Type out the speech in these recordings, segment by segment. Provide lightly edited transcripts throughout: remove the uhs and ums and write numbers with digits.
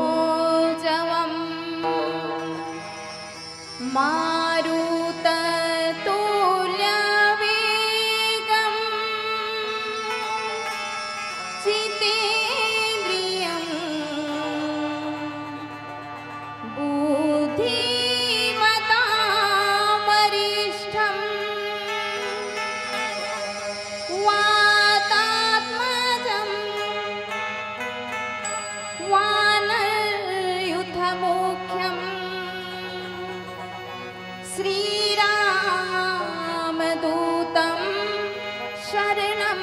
मनोजवं मारुततुल्यवेगं जितेन्द्रियं बुद्धिमतां वरिष्ठं वातात्मजं वानरयूथमुख्यं श्रीरामदूतं शरणं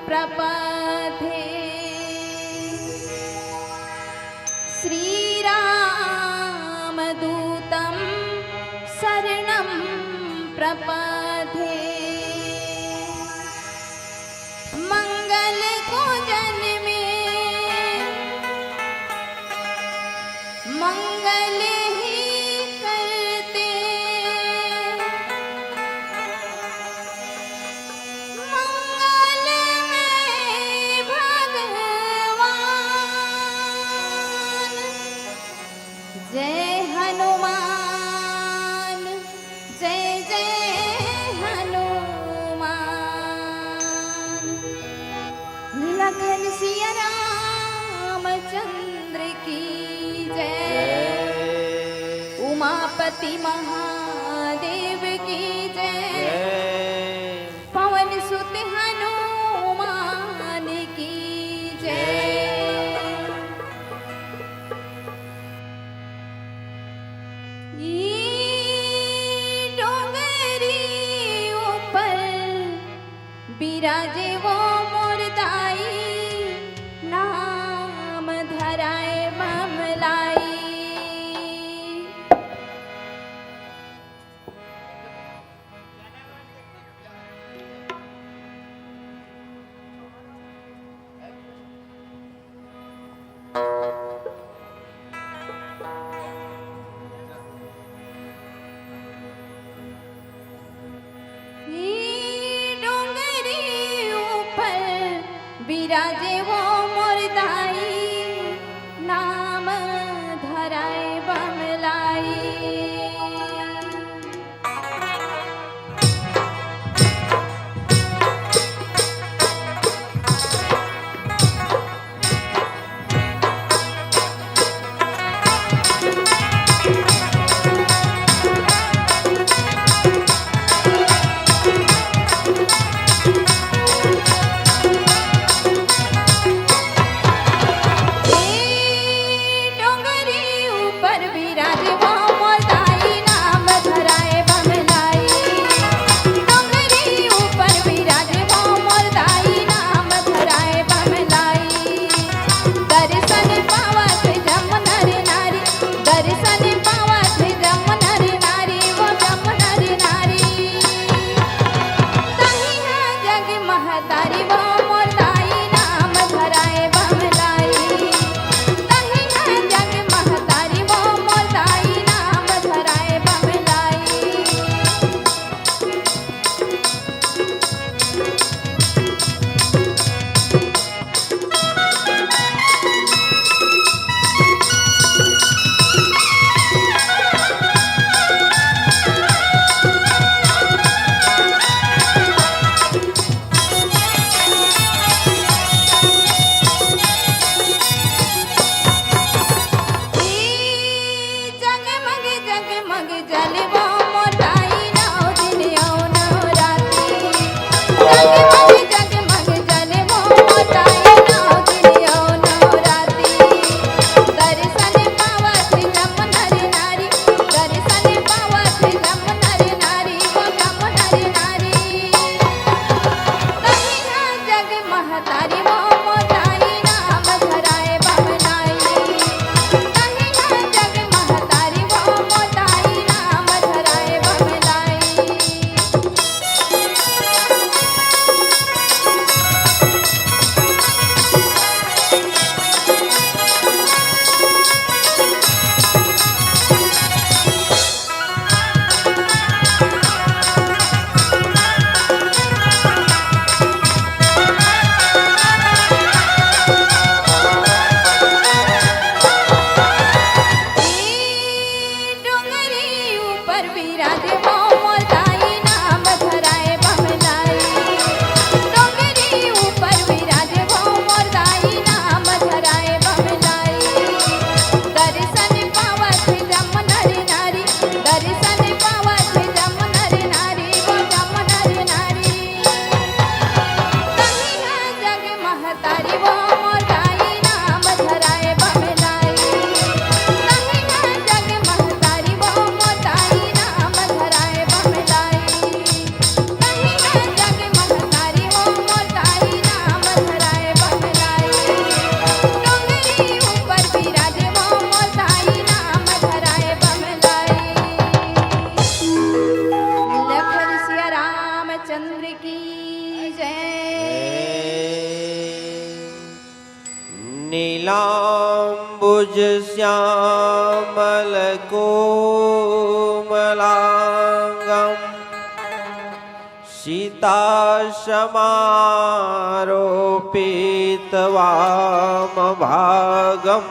प्रपद्ये। श्रीरामदूतं शरणं प्रपद्ये। मंगल पूजन में मंगल ही करते, मंगल में भगवान। जय हनुमान जय उमापति महादेव की जय। पवन सुत हनुमान की जय। डोंगरी ऊपर बिराजे वो मुर्दाई, नाम धराए बमलाई। बिराजे वो मुर्दाई, नाम धराए बमलाई। नीलाम्बुज श्यामल कोमलांगम् सीताशमारोपितवामभागम्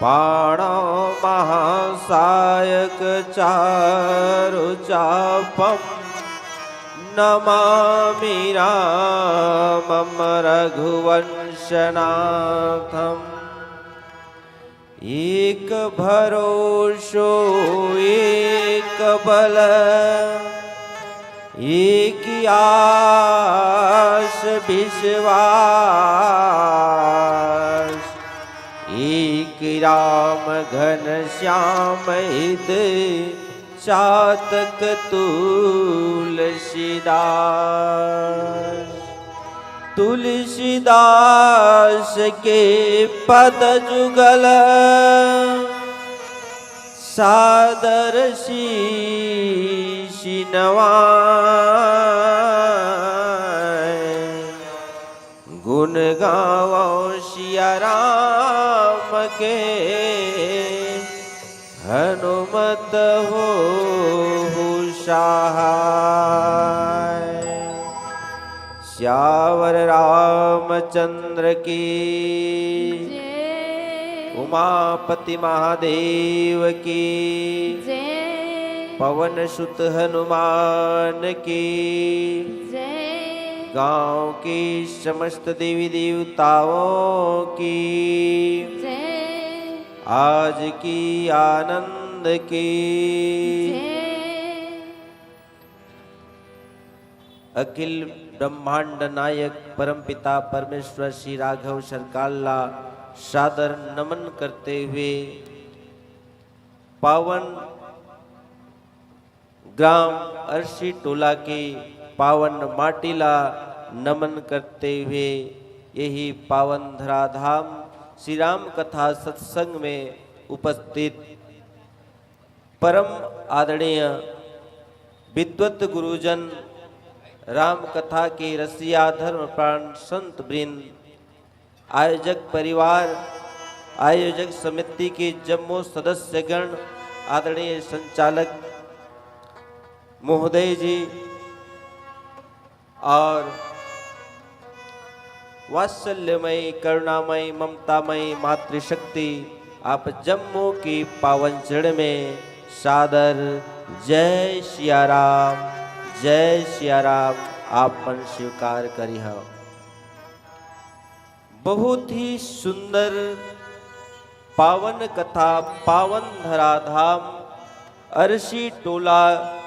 पाणमहासायकचारुचापम् नमामि रामं रघुवंशनाथम्। एक भरोसो एक बल एक आस विश्वास एक राम घन श्याम हित चातक तुलसीदास तुलसीदास के पद जुगल सादर शीश नवाए गुण गावो सिया राम के हनुमत हो सहाय श्यावर रामचंद्र की जय उमापति महादेव की जय पवन सुत हनुमान की जय गांव की समस्त देवी देवताओं की जय आज की आनंद की जय अखिल ब्रह्मांड नायक परमपिता परमेश्वर श्री राघव सरकारला सादर नमन करते हुए पावन ग्राम अर्शी टोला के पावन माटीला नमन करते हुए यही पावन धराधाम श्री राम कथा सत्संग में उपस्थित परम आदरणीय विद्वत गुरुजन राम कथा के रसिया धर्म प्राण संत वृंद आयोजक परिवार आयोजक समिति के जम्मू सदस्यगण आदरणीय संचालक महोदय जी और वात्सल्यमयी करुणामयी ममतामयी मातृशक्ति आप जम्मू की पावन चरण में सादर जय सिया राम आप मन स्वीकार करिह। बहुत ही सुंदर पावन कथा पावन धराधाम अर्शी टोला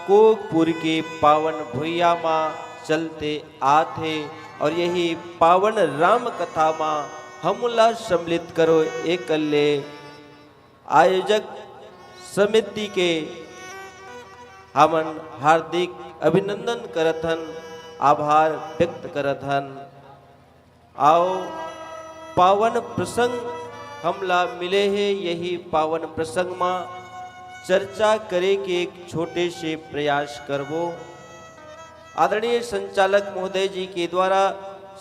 कोकपुर के पावन भुइया माँ चलते आथे और यही पावन राम कथा माँ हमला सम्मिलित करो एकल्ले आयोजक समिति के हमन हार्दिक अभिनंदन करथन आभार व्यक्त करथन। आओ पावन प्रसंग हमला मिले हैं यही पावन प्रसंग में चर्चा करे के एक छोटे से प्रयास करबो। आदरणीय संचालक महोदय जी के द्वारा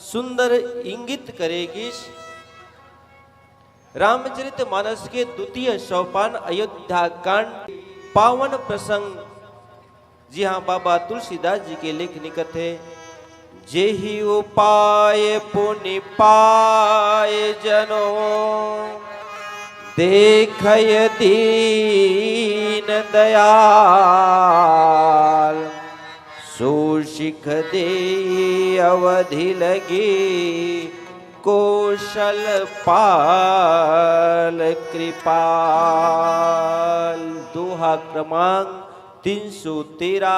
सुंदर इंगित करेगी रामचरितमानस के द्वितीय सोपान अयोध्या कांड पावन प्रसंग। जी हाँ बाबा तुलसीदास जी के लेख निकट है जेहि उपाय पुनि पाए जनो देखय दीन दयाल सुशिख दे अवधि लगी कौशल पाल कृपाल। दोहा क्रमांक 313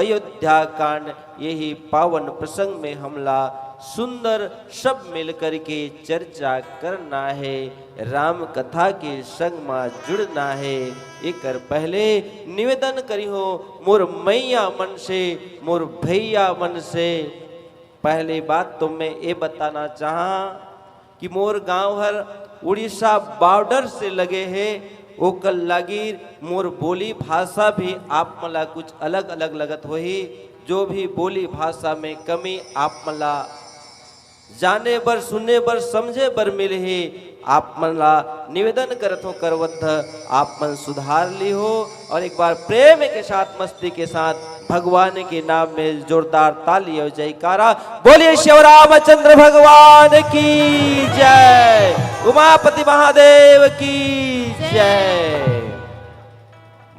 अयोध्या कांड यही पावन प्रसंग में हमला सुंदर सब मिलकर के चर्चा करना है राम कथा के संग में जुड़ना है। एक पहले निवेदन करी हो मोर मैया मन से मोर भैया मन से। पहली बात तो मैं ये बताना चाहा कि मोर गांव हर उड़ीसा बॉर्डर से लगे है ओकल लागी मोर बोली भाषा भी आप मला कुछ अलग अलग लगत होही। जो भी बोली भाषा में कमी आप मला जाने बर सुनने बर समझे बर मिले ही आप मला निवेदन करत हो करवद्ध आप मन सुधार ली हो। और एक बार प्रेम के साथ मस्ती के साथ भगवान के नाम में जोरदार ताली और जयकारा बोलिए शिव रामचंद्र भगवान की जय उमापति महादेव की जय।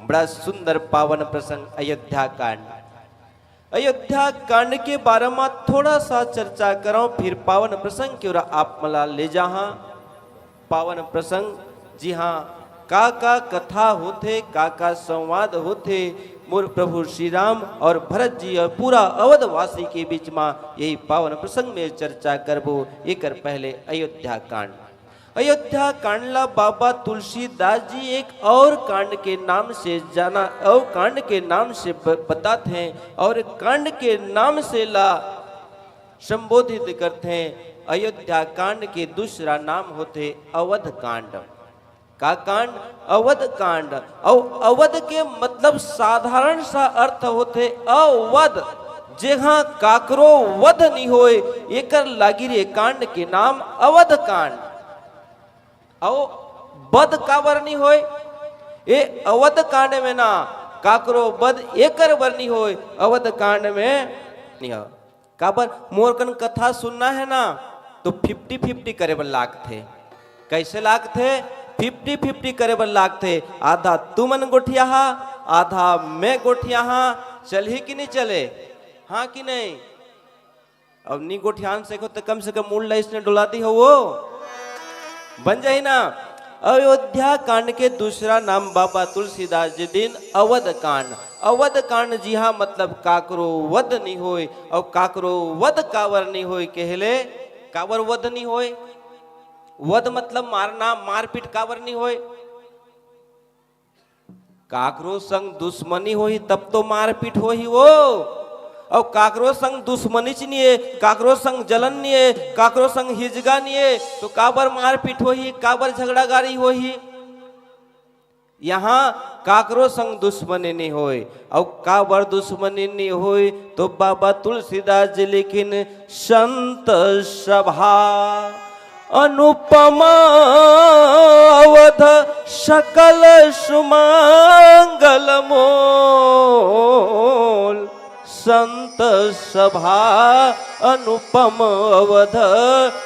बड़ा सुंदर पावन प्रसंग अयोध्या कांड। अयोध्या कांड के बारे में थोड़ा सा चर्चा करो फिर पावन प्रसंग की ओर आप मला ले जहा। पावन प्रसंग जी हाँ, का कथा होते, का संवाद होते मोर प्रभु श्री राम और भरत जी और पूरा अवधवासी के बीच में यही पावन प्रसंग में चर्चा करबो। एक पहले अयोध्या कांड। अयोध्या कांड ला बाबा तुलसीदास जी एक और कांड के नाम से जाना, और कांड के नाम से बताते हैं और कांड के नाम से ला संबोधित करते हैं। अयोध्या कांड के दूसरा नाम होते अवध कांड। का कांड? अवध कांड। और अवध के मतलब साधारण सा अर्थ होते अवध, जहां काकरो वध नहीं होए, एकर लागी रे कांड के नाम अवध कांड। और वध काबर नहीं होए, ये अवध कांड में ना काकरो वध एकर बर नहीं होए, अवध कांड में नहीं हो। काबर? मोरकन कथा सुनना है ना तो 50-50 करे बर लाग थे। कैसे लाग थे? 50-50 करे बर लाग थे। आधा तुमन गोठिया हा, आधा मैं गोठिया हा। चल ही कि नहीं चले? हाँ कि नहीं? अब नी गोठियान से तो कम मूल ला इसने डुला दी हो, वो बन जाए ना। अयोध्या कांड के दूसरा नाम बाबा तुलसीदास जी दिन अवध कांड। अवध कांड जी हाँ मतलब काकरो वध नहीं होए। और काकरो वध कावर नहीं होए, कहले कावर वध नहीं होए। वध मतलब मारना, मारपीट कावर नहीं होए। काकरो संग दुश्मनी होही तब तो मारपीट होही वो। और काकरो संग दुश्मनी नहीं है, काकरो संग जलन नहीं है, काकरो संग हिजगा नहीं है, तो काबर मारपीट होही, काबर झगड़ागारी होही। यहाँ काकरो संग दुश्मनी नहीं होए। और काबर दुश्मनी नहीं होए तो बाबा तुलसीदास जी लिखिन संत सभा अनुपमा अवध सकल सुमंगल मोल। संत सभा अनुपम अवध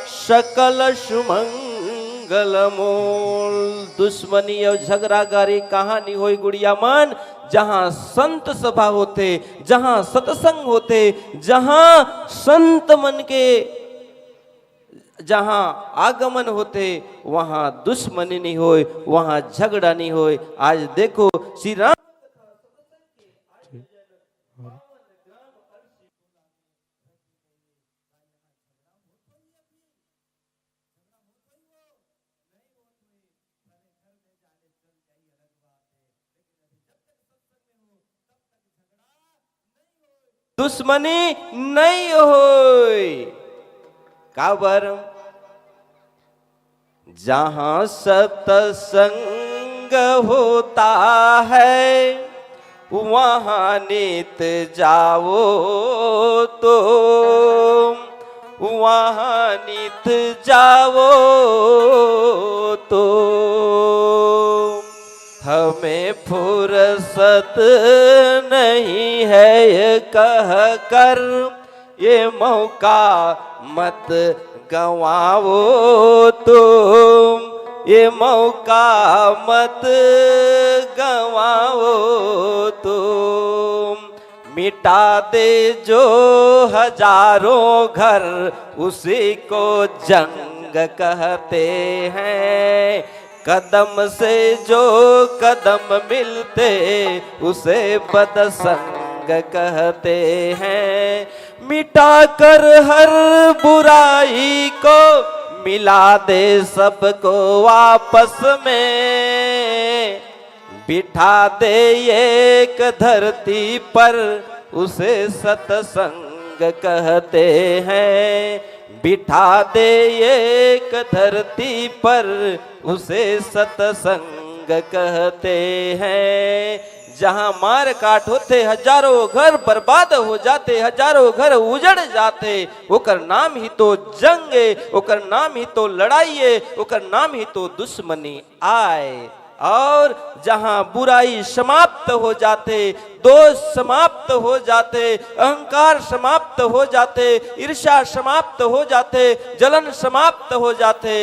सकल सुमंगल मोल। दुश्मनी और झगड़ागारी कहानी होई गुड़िया मन, जहां संत सभा होते, जहां सत्संग होते, जहां संत मन के जहां आगमन होते, वहां दुश्मनी नहीं होए, वहां झगड़ा नहीं होए। आज देखो श्री राम दुश्मनी नहीं होए। काबर? जहां सत्संग होता है वहां नित जाओ तो, वहां नित जाओ तो। हमें फुर्सत नहीं है ये कह कर, ये मौका मत गवाओ तुम, ये मौका मत गवाओ तुम। मिटा दे जो हजारों घर उसी को जंग कहते हैं। कदम से जो कदम मिलते उसे बदसंग कहते हैं। मिटा कर हर बुराई को मिला दे सबको आपस में। बिठा दे एक धरती पर उसे सत्संग कहते हैं। बिठा दे एक धरती पर उसे सत्संग कहते हैं। जहां मार काट होते हजारों घर बर्बाद हो जाते, हजारों घर उजड़ जाते, ओकर नाम ही तो जंग है, ओकर नाम ही तो लड़ाई है, ओकर नाम ही तो दुश्मनी आए। और जहां बुराई समाप्त हो जाते, दोष समाप्त हो जाते, अहंकार समाप्त हो जाते, ईर्ष्या समाप्त हो जाते, जलन समाप्त हो जाते,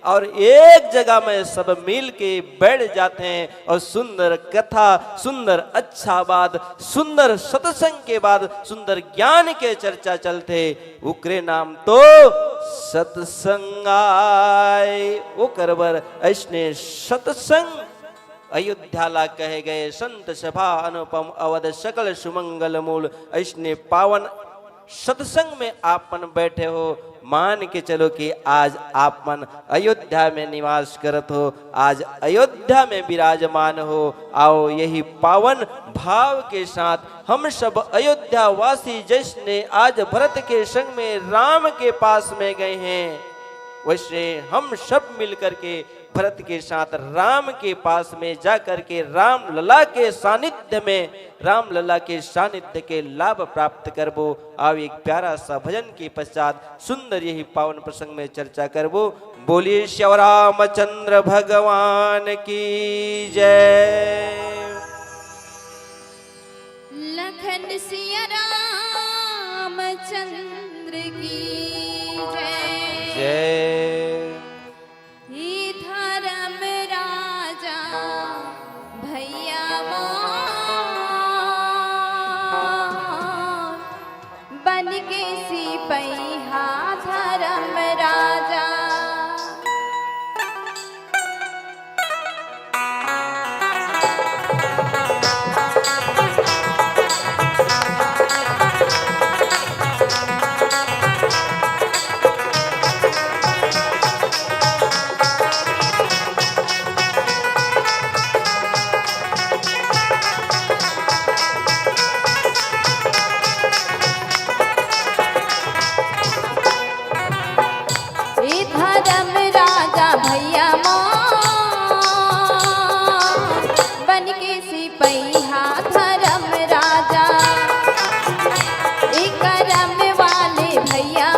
और एक जगह में सब मिल के बैठ जाते हैं और सुंदर कथा, सुंदर अच्छा बात, सुंदर सत्संग के बाद सुंदर ज्ञान के चर्चा चलते, उकरे नाम तो सत्संगाय। वो करबर ऐसने सत्संग अयोध्याला कहे गए संत सभा अनुपम अवध सकल सुमंगल मूल। ऐसने पावन सत्संग में आपन बैठे हो, मान के चलो कि आज आपन अयोध्या में निवास करत हो, आज अयोध्या में विराजमान हो। आओ यही पावन भाव के साथ हम सब अयोध्या वासी जिसने आज भरत के संग में राम के पास में गए हैं, वैसे हम सब मिलकर के भरत के साथ राम के पास में जाकर के राम लला के सानिध्य में, राम लला के सानिध्य के लाभ प्राप्त करबो। आओ एक प्यारा सा भजन के पश्चात सुंदर यही पावन प्रसंग में चर्चा करबो। बोलिए श्री रामचंद्र भगवान की जय। लखन सिया रामचंद्र की जय। जय धर्म राजा भैया बन के सिपहिया धर्म राजा। धर्म राजा भैया बन के सिपहिया धर्म राजा। एक करम वाले भैया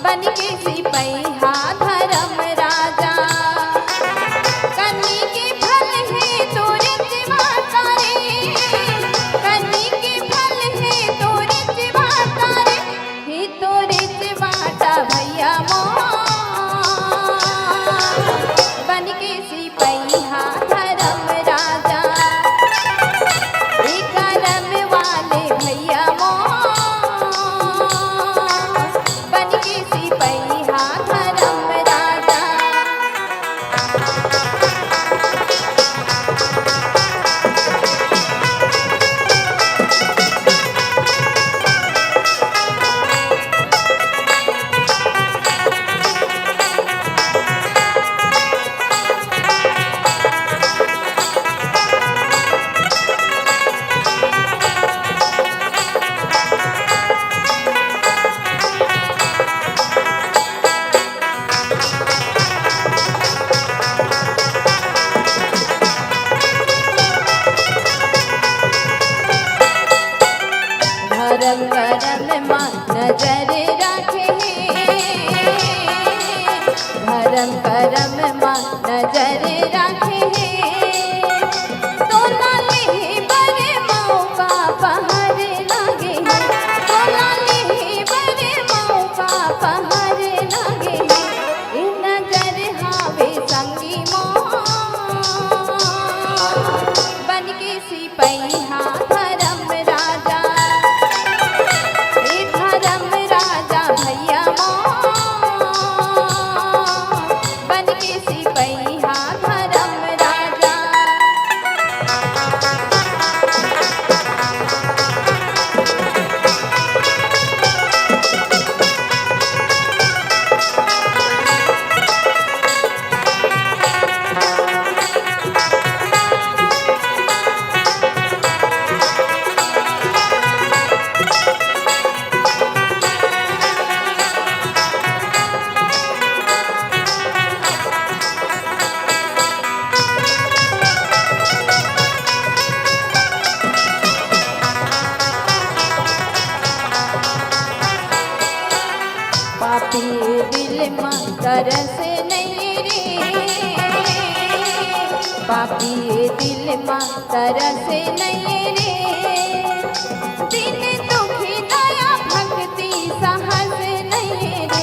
बन के सिपहिया धर्म राजा। कन्नी के फल है तोरे जिवातारे, कन्नी के फल है तोरे जिवातारे, हे तोरे जिवाता भैया बन के सिपहिया धर्म राजा। एक करम वाले भैया बन के सिपहिया धर्म राजा। धर्म करम मां नजर रखे, धर्म करम मां नजर रखे। तो लाले बरे मौका पहर लगे, तो लाले बरे मौका पहर लगे। इन नजर हावे संगी बन के सिपहिया धर्म राजा। धर्म राजा भैया बन के सिपहिया धर्म राजा। पापी दिल मां तरस नहीं रे, पापी दिल मां तरस नहीं रे। दिन दुखी दया भक्ति साहस नहीं रे,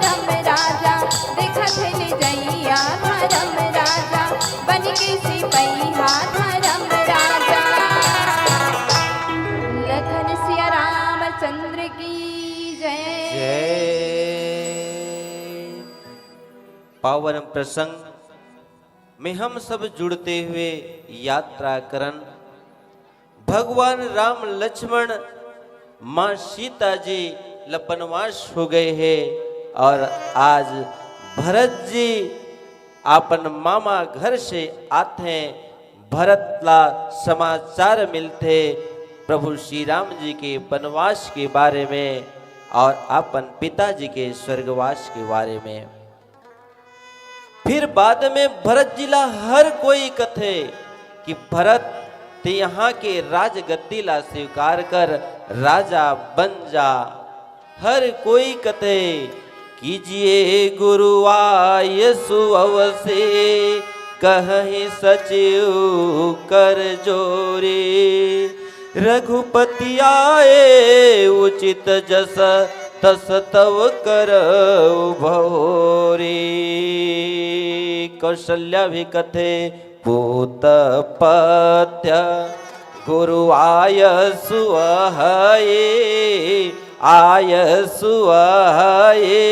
धर्म राजा देखत ले जैया धर्म राजा बन के सिपैया धर्म राजा। लखन सिया रामचंद्र की जय। पावन प्रसंग में हम सब जुड़ते हुए यात्रा करन भगवान राम लक्ष्मण माँ सीता जी लपनवास हो गए हैं और आज भरत जी अपन मामा घर से आते हैं। भरत ला समाचार मिलते प्रभु श्री राम जी के वनवास के बारे में और अपन पिताजी के स्वर्गवास के बारे में। फिर बाद में भरत जिला हर कोई कथे कि भरत ते यहाँ के राजगद्दी ला स्वीकार कर राजा बन जा। हर कोई कथे कीजिए गुरु आयसु अवसे कहीं सचिव कर जोरे रघुपति आए उचित जस तस तव कर भोरे। कौशल्या भी कथे पूत पत्य गुरु आयसु अहये आयसु अहये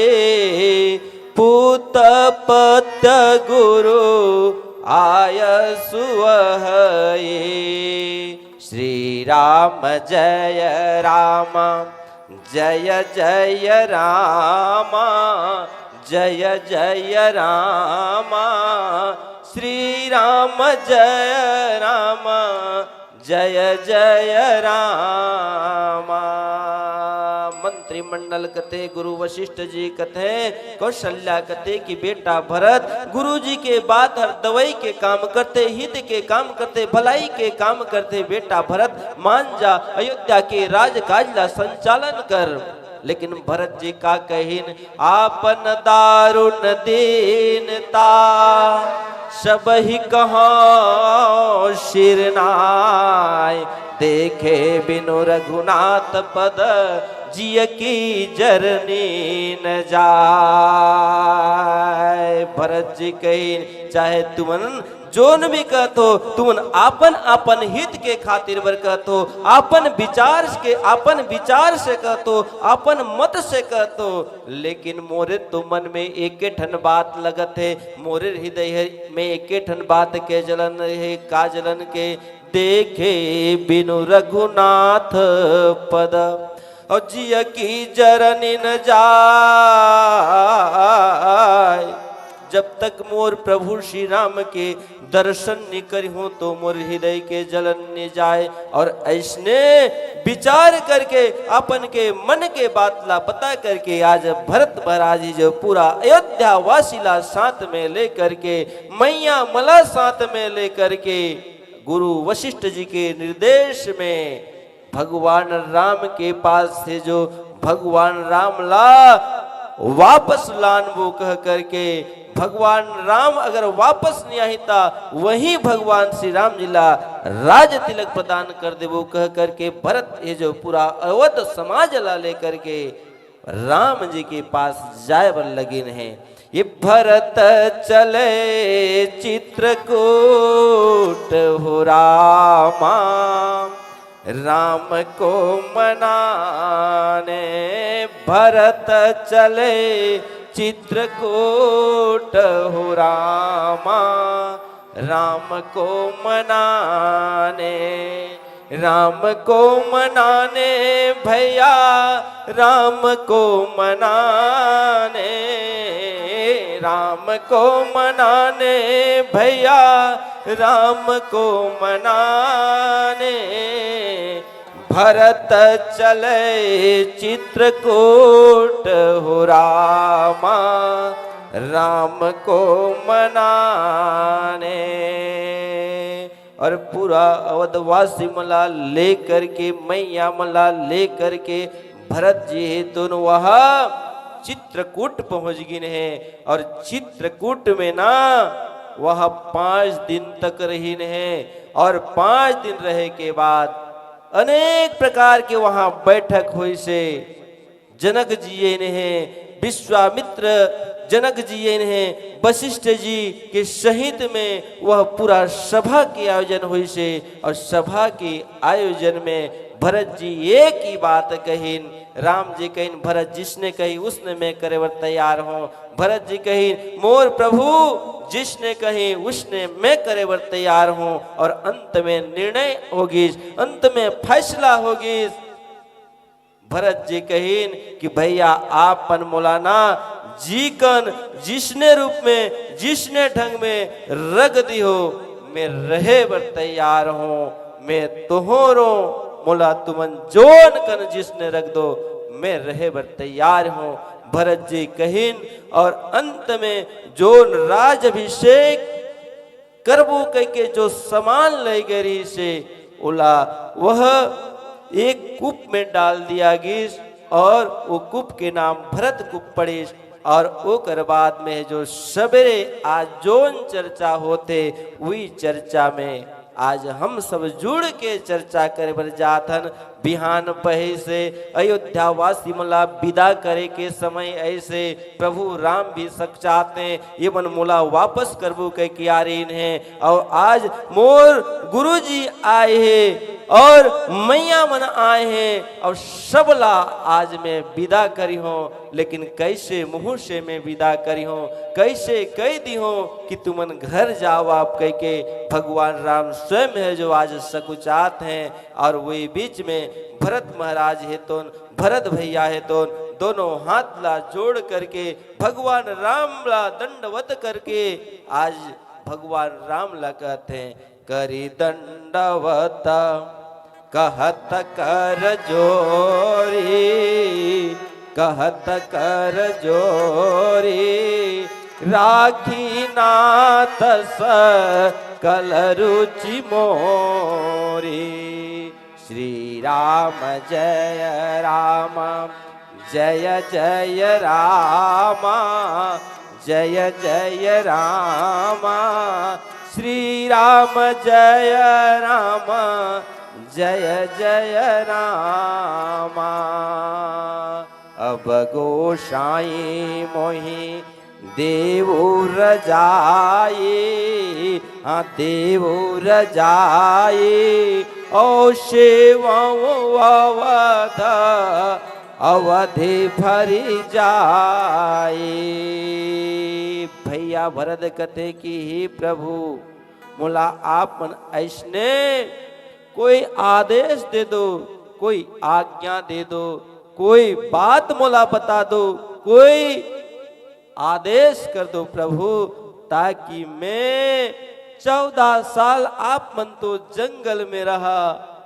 पूत पत्य गुरु आयसु अहये। श्री राम जय राम जय जय राम जय जय राम श्री राम जय राम जय जय राम। मंत्रिमंडल कथे गुरु वशिष्ठ जी कथे कौशल्या कथे कि बेटा भरत गुरु जी के बात हर दवाई के काम करते हित के काम करते भलाई के काम करते। बेटा भरत मान जा अयोध्या के राजकाज ला संचालन कर। लेकिन भरत जी का कहिन आपन दारुण दीनता सब ही कहाँ शिरनाय देखे बिनु रघुनाथ पद जिय की जरनी न जाए। भरत जी कही चाहे तुमन जोन भी कहतो तुमन आपन आपन हित के खातिर बर कहतो आपन विचार से कहतो आपन मत से कहतो। लेकिन मोरे तो मन में एक ठन बात लगत है मोरे हृदय में एक ठन बात के जलन है का जलन के देखे बिनु रघुनाथ पद और जिय की जरनी न जाए। जब तक मोर प्रभु श्री राम के दर्शन नहीं करी हो तो मोर हृदय के जलन नहीं जाए। और ऐसने विचार करके अपन के मन के बात ला पता करके आज भरत महाराज जी जो पूरा अयोध्या वासीला साथ में लेकर के मैया मला साथ में लेकर के गुरु वशिष्ठ जी के निर्देश में भगवान राम के पास से जो भगवान राम ला वापस लान वो कह करके भगवान राम अगर वापस नहीं आहिता वही भगवान श्री राम जी ला राज तिलक प्रदान कर दे वो कह करके भरत ये जो पूरा अवध समाज ला लेकर के राम जी के पास जाए बर लगिन है। ये भरत चले चित्रकूट हो रामा राम को मनाने। भरत चले चित्रकूट हो रामा राम को मनाने। राम को मनाने भैया राम को मनाने। राम को मनाने भैया राम को मनाने। भरत चले चित्रकूट हो रामा राम को मनाने। और पूरा अवधवासी मला ले करके मैया मला ले करके भरत जी दोनों वहाँ चित्रकूट पहुंच गए हैं। और चित्रकूट में ना वह 5 दिन तक रही है। और 5 दिन रहे के बाद अनेक प्रकार के वहां बैठक हुई से जनक जी ने विश्वामित्र जनक जी इन्हें वशिष्ठ जी के सहित में वह पूरा सभा के आयोजन हुई से, और सभा के आयोजन में भरत जी एक ही बात कहीन। राम जी कहीन भरत जिसने कही उसने मैं करे वर तैयार हूँ। भरत जी कहीन मोर प्रभु जिसने कही उसने मैं करे वर तैयार हूँ। और अंत में निर्णय होगी, अंत में फैसला होगी। भरत जी कहीन कि भैया आप पन मौलाना जी कन जिसने रूप में जिसने ढंग में रग दी हो मैं रहे बर तैयार हूँ। मैं तोहरो मोला तुमन जोन कन जिसने रख दो मैं रहे बर तैयार हूँ। भरत जी कहीन और अंत में जोन राज अभिषेक करबो कह के जो सामान ले गरी से उला वह एक कूप में डाल दिया गीस, और वो कूप के नाम भरत कूप पड़ीस। और ओकर बाद में जो सवेरे आज जोन चर्चा होते वही चर्चा में आज हम सब जुड़ के चर्चा करे बर जाथन। बिहान पहे से अयोध्या वासी मला विदा करे के समय ऐसे प्रभु राम भी सचाते ये मन मोला वापस करबू कह के आरीन है। और आज मोर गुरुजी आए हैं और मैया मन आए हैं और सबला आज मैं विदा करी हूँ। लेकिन कैसे मुँह से मैं विदा करी हूँ, कैसे कह दी हूँ कि तुमन घर जाओ आप कह के। भगवान राम स्वयं है जो आज सकुचात हैं। और वही बीच में भरत महाराज है तो भरत भैया है तो दोनों हाथ ला जोड़ करके भगवान राम ला दंडवत करके आज भगवान राम ला कहते हैं करी दंडवत कहत कर जोरी, कहत कर जोरी राखी नाथ सकल रुचि मोरी। श्री राम जय राम जय जय राम जय जय राम। श्री राम जय राम जय जय राम। अब गोसाई मोहि देवो रजाई, हाँ देवो रजाई। ओ सेवाओं अवध अवधि भरी जाए। भैया भरत कथे की ही प्रभु मोला आप मन ऐसने कोई आदेश दे दो, कोई आज्ञा दे दो, कोई बात मोला बता दो, कोई आदेश कर दो प्रभु, ताकि मैं 14 साल आप मन तो जंगल में रहा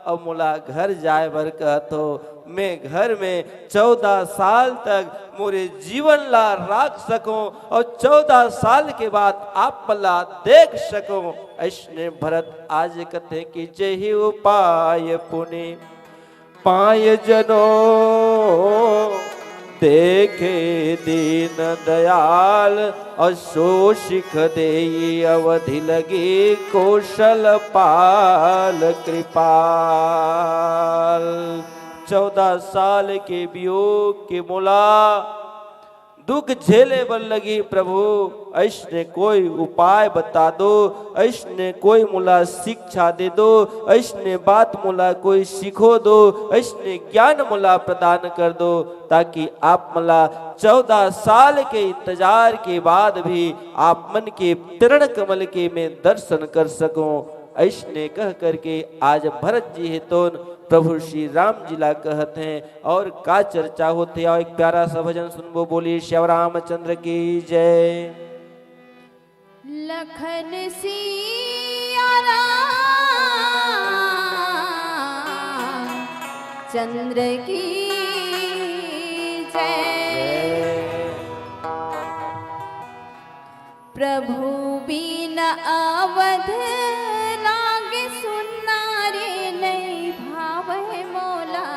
अब मोला घर जाए बर कहतो। मैं घर में 14 साल तक मोरे जीवन ला राख सकूं और 14 साल के बाद आप मला देख सकूं। ऐसने भरत आज कथे की जही उपाय पुनि पाय जनो देखे दीन दयाल और सो शिख देई अवधि लगी कौशल पाल कृपाल। 14 साल के वियोग के मोला दुख झेले बन लगी प्रभु, ऐसने कोई उपाय बता दो, ऐसने कोई मुला शिक्षा दे दो, ऐसने बात मुला कोई सिखो दो, ऐसने ज्ञान मुला प्रदान कर दो, ताकि आप मला 14 साल के इंतजार के बाद भी आप मन के चरण कमल के मैं दर्शन कर सकूं। ऐसने कह करके आज भरत जी है तो प्रभु श्री राम जी ला कहते हैं और का चर्चा होते। और एक प्यारा सा भजन सुनबो, बोलिए श्याम रामचंद्र की जय। लखन सिया राम चंद्र की जय। प्रभु बिना अवध लागे सुनना रे नहीं भावे मोला,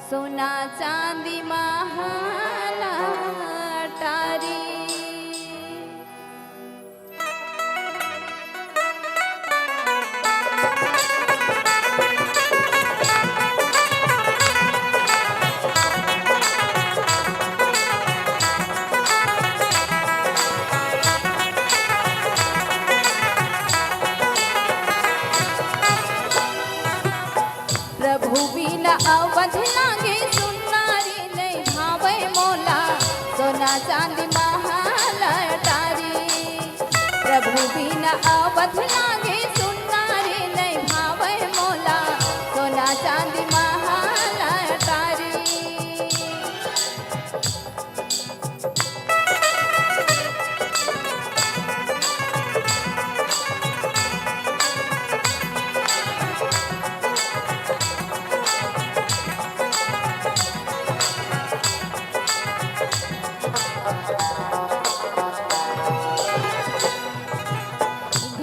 सोना चांदी महाला टारी। बिना अवध लागे सुनना रे नहीं भावे मोला सोना चांदी महाल अटारी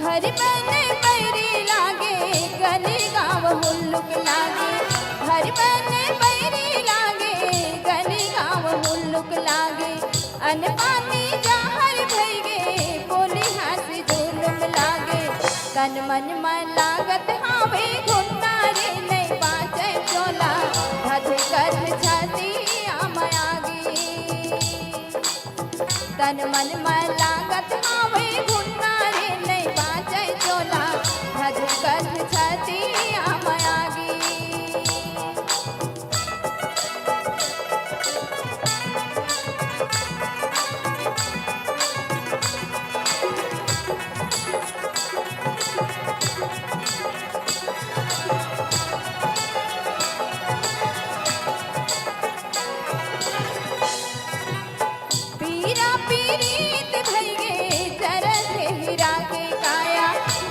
घर बने बैरी लागे गली गाँव हुल्लुक लागे घर बने बैरी लागे गली गाँव हुल्लुक लागे अन पानी जहर भैगे बोली हंसी जुलुम लागे तन मन में लागत हावे घुन्ना रे नहीं बाँचे चोला धध कर छाती आमयागी तन मन में लागत हावे घुन्ना रे नहीं बाँचे चोला धध कर छाती आमयागी पीरा पीरीत भैगे जरत हीरा के काया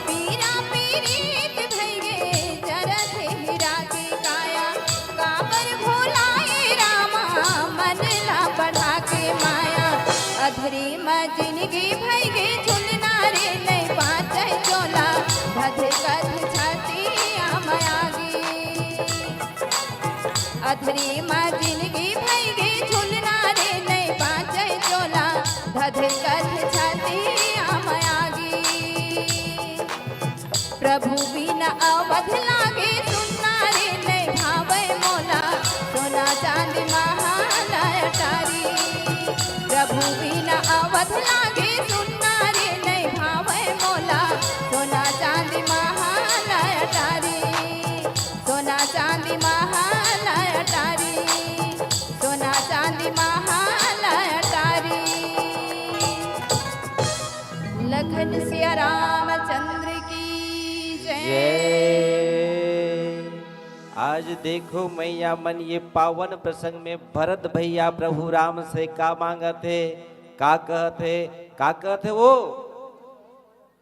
पीरा पीरीत भैगे जरत हीरा के काया काबर भोलाए रामा मन ला बढ़ा के माया अधरी में जिंदगी भैगे झुलना रे नहीं पाचे चोला धध कथ छाती आमयागी अधरी माँ जिंदगी भैगे झुलना रे नहीं बाँचे चोला धध कथ छाती आमयागी प्रभु बिना अवध लागे सुनना रे नहीं भावे मोला सोना चांदी महाल अटारी प्रभु बिना अवध लागे सुनना रे नहीं भावे मोला सोना चांदी महाल अटारी सोना चांदी महाल अटारी सोना चांदी महाल अटारी लखन सिया रामचंद्र की जय जय। आज देखो मैया मन ये पावन प्रसंग में भरत भैया प्रभु राम से का मांगा थे का कहते वो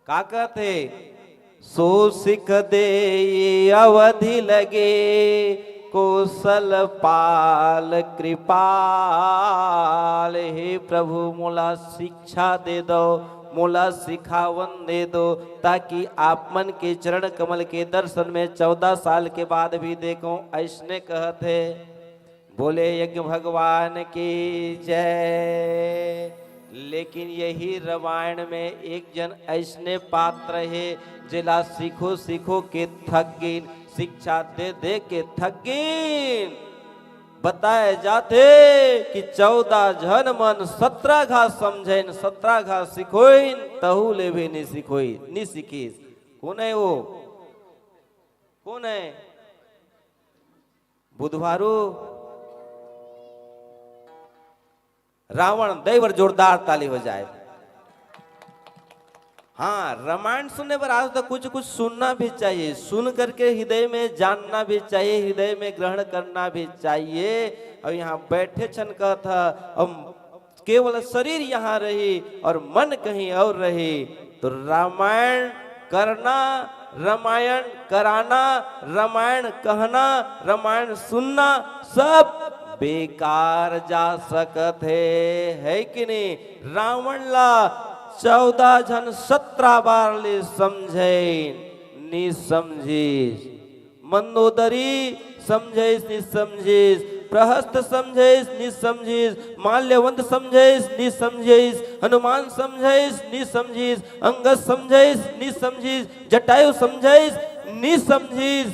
का कहते सो सिख दे ये अवधि लगे कौशल पाल कृपाल हे प्रभु मोला शिक्षा दे दो मोला सिखावन दे दो ताकि आप मन के चरण कमल के दर्शन में 14 साल के बाद भी देखो ऐसने कहते बोले यज्ञ भगवान की जय। लेकिन यही रामायण में एक जन ऐसने पात्र है जिला सीखो सीखो के थक गिन शिक्षा दे दे के थक गिन बताए जाते कि 14 जन मन 17 घा समझेन 17 घा सिखोइन तहु ले भी नहीं सिखोई नहीं सीखीस। कौन है वो कौन है बुधवारू रावण देवर जोरदार ताली हो जाए। हाँ रामायण सुनने पर आज तो कुछ कुछ सुनना भी चाहिए सुन करके हृदय में जानना भी चाहिए हृदय में ग्रहण करना भी चाहिए। और यहाँ बैठे छन का था अब केवल शरीर यहाँ रही और मन कहीं और रही तो रामायण करना रामायण कराना रामायण कहना रामायण सुनना सब बेकार जा सकत है कि नहीं। रावण ला 14 जन 17 बार ले समझे नि समझीस मंदोदरी समझेस नि समझीस प्रहस्त समझेस नि समझीस माल्यवंत समझेस नि समझीस हनुमान समझेस नि समझीस अंगद समझेस नि समझीस जटायु समझेस नि समझीस।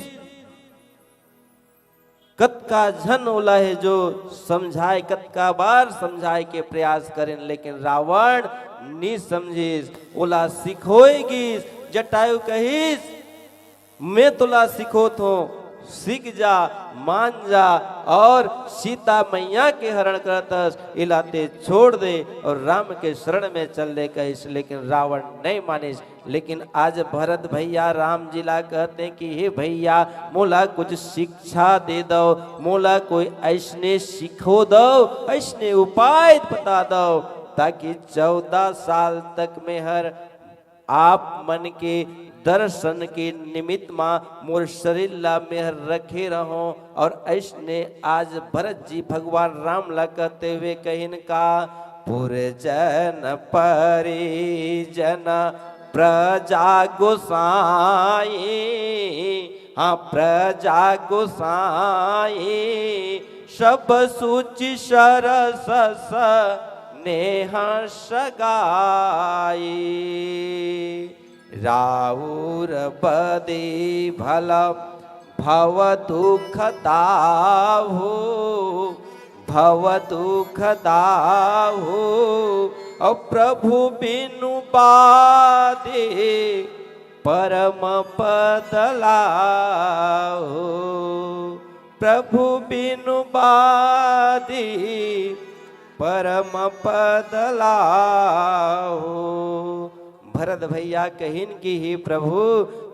कतका झन ओला है जो समझाए कतका बार समझाए के प्रयास करें लेकिन रावण नी समझीस ओला सिखोएगी जटायु कहीस मैं तोला सिखो तो सीख जा, मान जा और सीता मैया के हरण करतस इलाते छोड़ दे और राम के शरण में चल ले कहिस, लेकिन रावण नहीं मानिस। लेकिन आज भरत भैया राम जी ला कहते हैं कि हे भैया मोला कुछ शिक्षा दे दो, मोला कोई ऐसने सिखो दो, ऐसने उपाय बता दो ताकि 14 साल तक में हर आप मन के दर्शन के निमित्त माँ मोर शरीर ला मेहर रखे रहो। और ऐसने आज भरत जी भगवान राम ला कहते हुए कहिन का पुरजन परिजन प्रजा गोसाई, हाँ प्रजा गोसाई सब सूचि सरस नेहा सगाई। राउर बदे भला भव दुख दाहु, भव दुख दाहु और प्रभु बिनु बादे परम पद लाहु, प्रभु बिनु बादे परम पद लाहु। भरत भैया कहिन कि हे प्रभु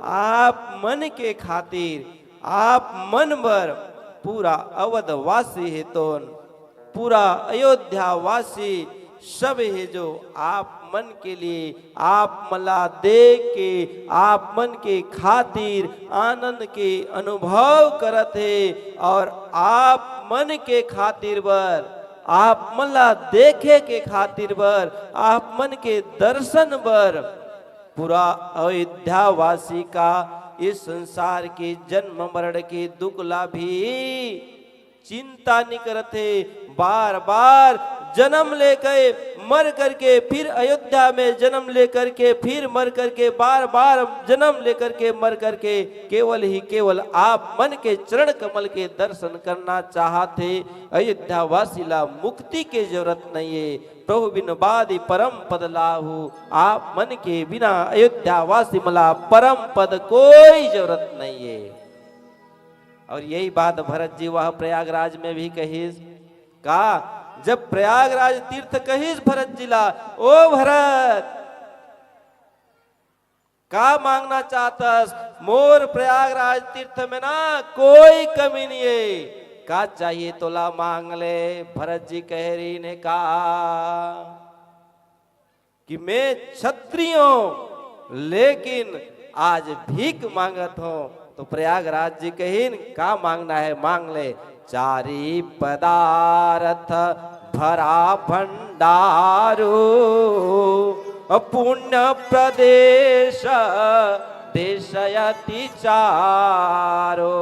आप मन के खातिर, आप मन भर पूरा अवधवासी है तो पूरा अयोध्या वासी सब है जो आप मन के लिए आप मला देख के आप मन के खातिर आनंद के अनुभव करत है। और आप मन के खातिर बर, आप मला देखे के खातिर बर, आप मन के दर्शन बर पूरा अयोध्या वासी का इस संसार के जन्म मरण के दुख ला भी चिंता नहीं करते। बार बार जन्म लेकर मर करके फिर अयोध्या में जन्म लेकर के फिर मर करके बार बार जन्म लेकर के मर करके केवल ही केवल आप मन के चरण कमल के दर्शन करना चाहते। अयोध्या वासी ला मुक्ति की जरूरत नहीं है, प्रभु बिन बादी परम पद लाहू। आप मन के बिना अयोध्या वासी मला परम पद कोई जरूरत नहीं है। और यही बात भरत जी वह प्रयागराज में भी कहिस का जब प्रयागराज तीर्थ कहिस भरत जिला, ओ भरत का मांगना चाहतस? मोर प्रयागराज तीर्थ में ना कोई कमी नहीं है, का चाहिए तोला मांग ले। भरत जी कह रही ने कहा कि मैं क्षत्रिय हूं लेकिन आज भीख मांगत हूं। तो प्रयागराज जी कहिन का मांगना है? मांग ले। चारी पदार्थ भरा भंडारो पुण्य प्रदेश देशयति चारो।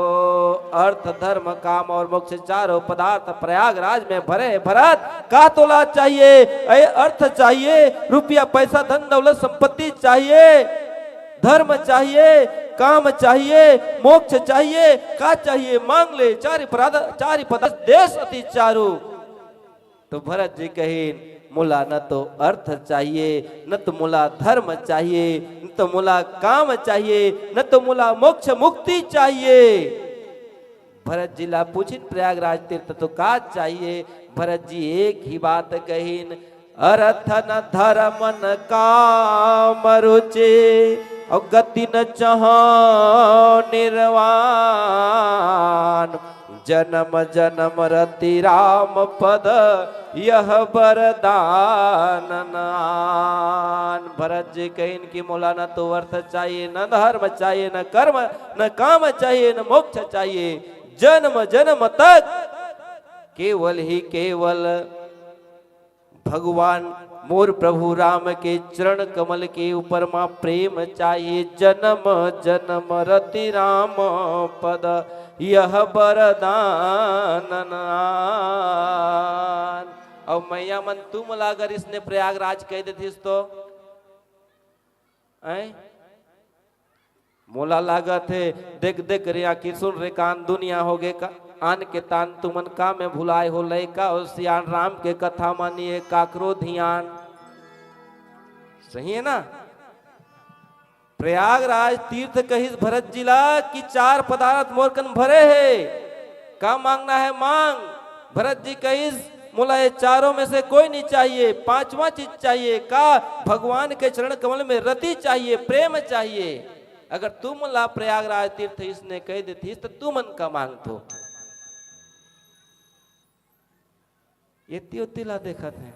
अर्थ धर्म काम और मोक्ष चारों पदार्थ प्रयागराज में भरे। भरत का तोला चाहिए? अर्थ चाहिए, रुपया पैसा धन दौलत संपत्ति चाहिए, धर्म चाहिए, काम चाहिए, मोक्ष चाहिए, का चाहिए? मांग ले। चारि पदार्थ देश अति चारु। तो भरत जी कहिन मुला न तो अर्थ चाहिए, न तो मुला धर्म चाहिए, न तो मुला काम चाहिए, न तो मुला मोक्ष मुक्ति चाहिए। भरत जी ला पूछिन प्रयागराज तीर्थ तो का चाहिए? भरत जी एक ही बात कहिन, अर्थ न धर्म न काम रुचे और गति न चाह निर्वाण। जन्म जन्म रति राम पद यह वरदान नान। भरत जी कहिन की मोला न तो अर्थ चाहिए, न धर्म चाहिए, न कर्म न काम चाहिए, न मोक्ष चाहिए। जन्म जन्म तक केवल ही केवल भगवान मोर प्रभु राम के चरण कमल के ऊपर मां प्रेम चाहिए। जन्म जन्म रति राम पद यह वरदान नान। और मैया मन तुम अगर इसने प्रयागराज कह देतीस तो मोला लागत है देख देख रिया की सुन रे कान दुनिया हो गे का आन के तान तुमन का में भुलाए हो लैका और सियान राम के कथा मानिए काकरो ध्यान। सही है ना? प्रयागराज तीर्थ कहिस भरत जिला की 4 पदार्थ मोरकन भरे है, का मांगना है मांग। भरत जी कहिस मोला ये चारों में से कोई नहीं चाहिए, 5वां चीज चाहिए का भगवान के चरण कमल में रति चाहिए, प्रेम चाहिए। अगर तू मोला प्रयागराज तीर्थ इसने कह देती तो तू मन का मांग तो ये ला देखत है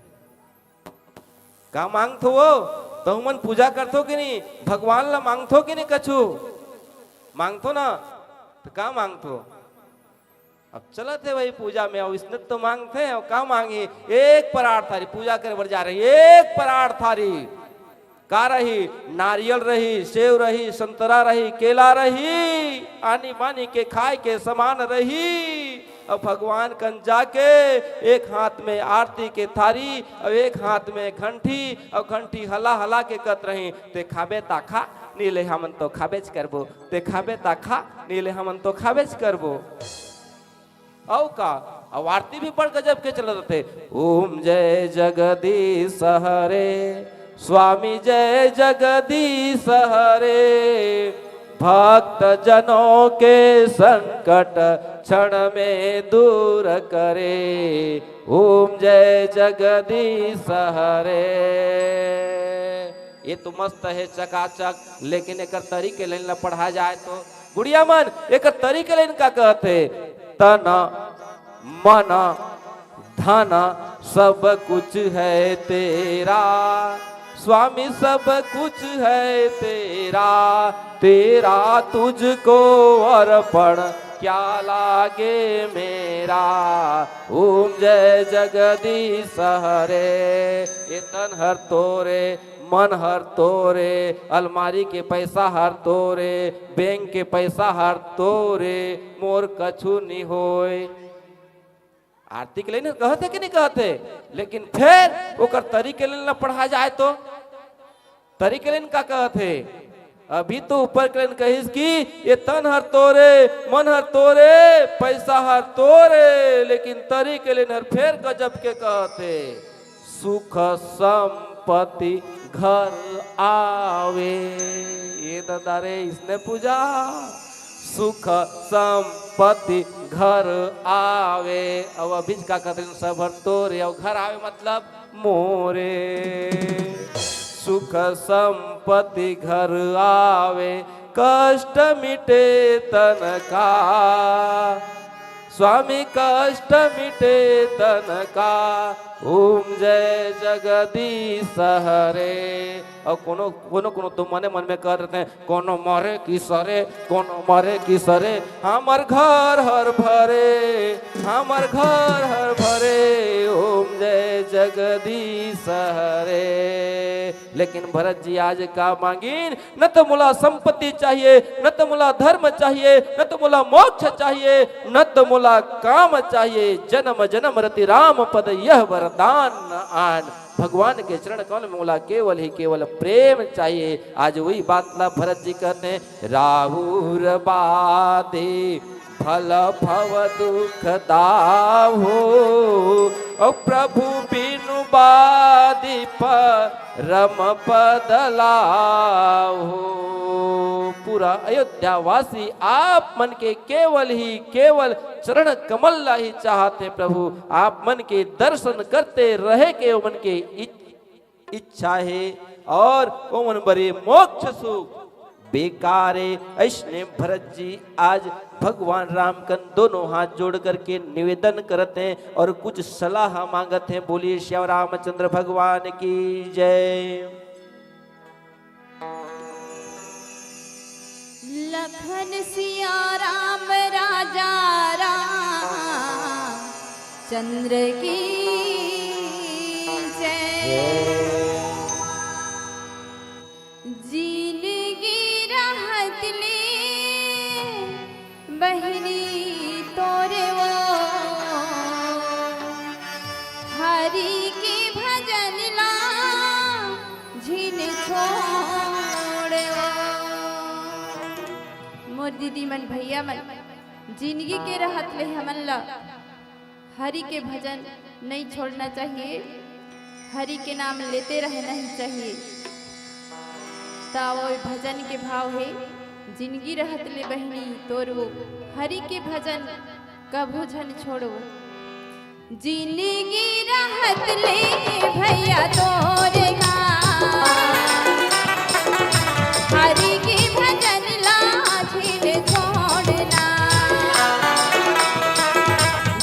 का मांग थो वो तो मन पूजा करथो कि नहीं, भगवान ला मांगथो कि नहीं, कछु मांगथो ना तो का मांगथो। अब चलत है वही पूजा में, और इसने तो मांगते हैं का मांगी, एक पराठ थारी पूजा करे बर जा रही, एक पराठ थारी का रही, नारियल रही, सेव रही, संतरा रही, केला रही, आनी बानी के खाए के समान रही। अब भगवान कन जाके एक हाथ में आरती के थारी और एक हाथ में घंटी, और घंटी हला हला के कत रही, ते खाबे ता खा नीले हमन तो खाबेच करबो, ते खाबे ता खा नीले हमन तो खाबेच करबो। औ का अब आरती भी बड़ गजब के चलत थे। ओम जय जगदीश हरे, स्वामी जय जगदीश हरे, भक्त जनों के संकट क्षण में दूर करे, ओम जय जगदीश हरे। ये तो मस्त है चकाचक, लेकिन एक तरीके लेन पढ़ा जाए तो गुड़िया मन एक तरीके लेन का कहते, तन मन धन सब कुछ है तेरा, स्वामी सब कुछ है तेरा, तेरा तुझको अर्पण क्या लागे मेरा, ओम जय जगदीश हरे। ये तन हर तोरे, मन हर तोरे, अलमारी के पैसा हर तोरे, बैंक के पैसा हर तोरे, मोर कछु नहीं होए। आरती के लिए कहते कि नहीं कहते, लेकिन फिर ओकर तरीके लेना पढ़ा जाए तो तरीके लेन का कहते। अभी तो ऊपर के लेन कहिस कि ये तन हर तोरे, मन हर तोरे, पैसा हर तोरे, लेकिन तरीके लेन हर फिर गजब के कहते, सुख संपत्ति घर आवे। ये दादा रे इसने पूजा, सुख संपत्ति घर आवे। अब अभी का कहते सब हर तोरे, और घर आवे मतलब मोरे। सुख संपत्ति घर आवे, कष्ट मिटे तन का, स्वामी कष्ट मिटे तन का, ओम जय जगदीश हरे। और कोनो कोनो कोनो तो मने मन में कर रहे हैं, कोनो मरे की सरे, कोनो मरे की सरे, हमर घर हर भरे, हमर घर हर भरे, ओम जय जगदीश हरे। लेकिन भरत जी आज का मांगिन, न तो मुला संपत्ति चाहिए, न तो मुला धर्म चाहिए, न तो मुला मोक्ष चाहिए, न तो मुला काम चाहिए, जन्म जन्म रति राम पद यह वरदान आन। भगवान के चरण कमल में मुला केवल ही केवल प्रेम चाहिए। आज वही बात ला भरत जी कहते हैं, राहुर बादे फल भव दुख दाहो, और प्रभु बिनु बादी परम पद लाहो। पूरा अयोध्या वासी आप मन के केवल ही केवल चरण कमल ला ही चाहते प्रभु, आप मन के दर्शन करते रहे के मन के इच्छा है, और वो मन बरे मोक्ष सुख बेकारे। ऐसने भरत जी आज भगवान राम कन दोनों हाथ जोड़ करके निवेदन करते हैं और कुछ सलाह मांगते हैं। बोलिए श्याम रामचंद्र भगवान की जय। लखन सिया राम राजा राम चंद्र की जय। जिंदगी राहत ले बहनी तोरे वो, हरि के भजन ला झिन छोड़े वो। मोर दीदी मन भैया मन, जिंदगी के राहत ले हमन ला हरि के भजन नहीं छोड़ना चाहिए, हरि के नाम लेते रहना ही चाहिए। ताओ भजन के भाव है। जिंदगी रहत ले बहनी तोरो हरि के भजन कभू झन छोड़ो। जिंदगी रहत ले भैया तोरे गा हरि के भजन लाझिल छोड़ना।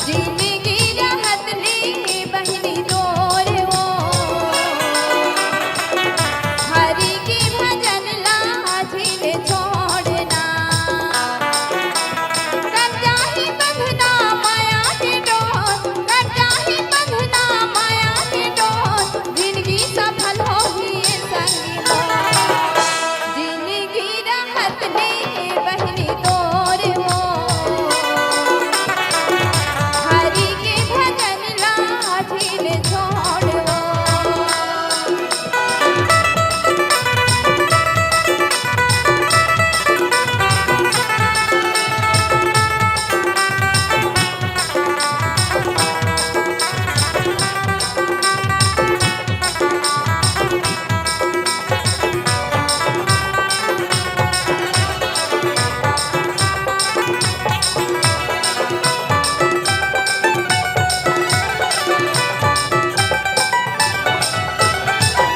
जिंदगी रहत ले बहनी तोरे हो हरि के भजन लाझिल छोड़ना। कर जाहि बंधना माया के डोर, कर जाहि बंधना माया के डोर, जिंदगी सफल होही संगी हो। जिंदगी रहत ले बहनी तोरे हो हरि के भजन लाझिल छोड़ो।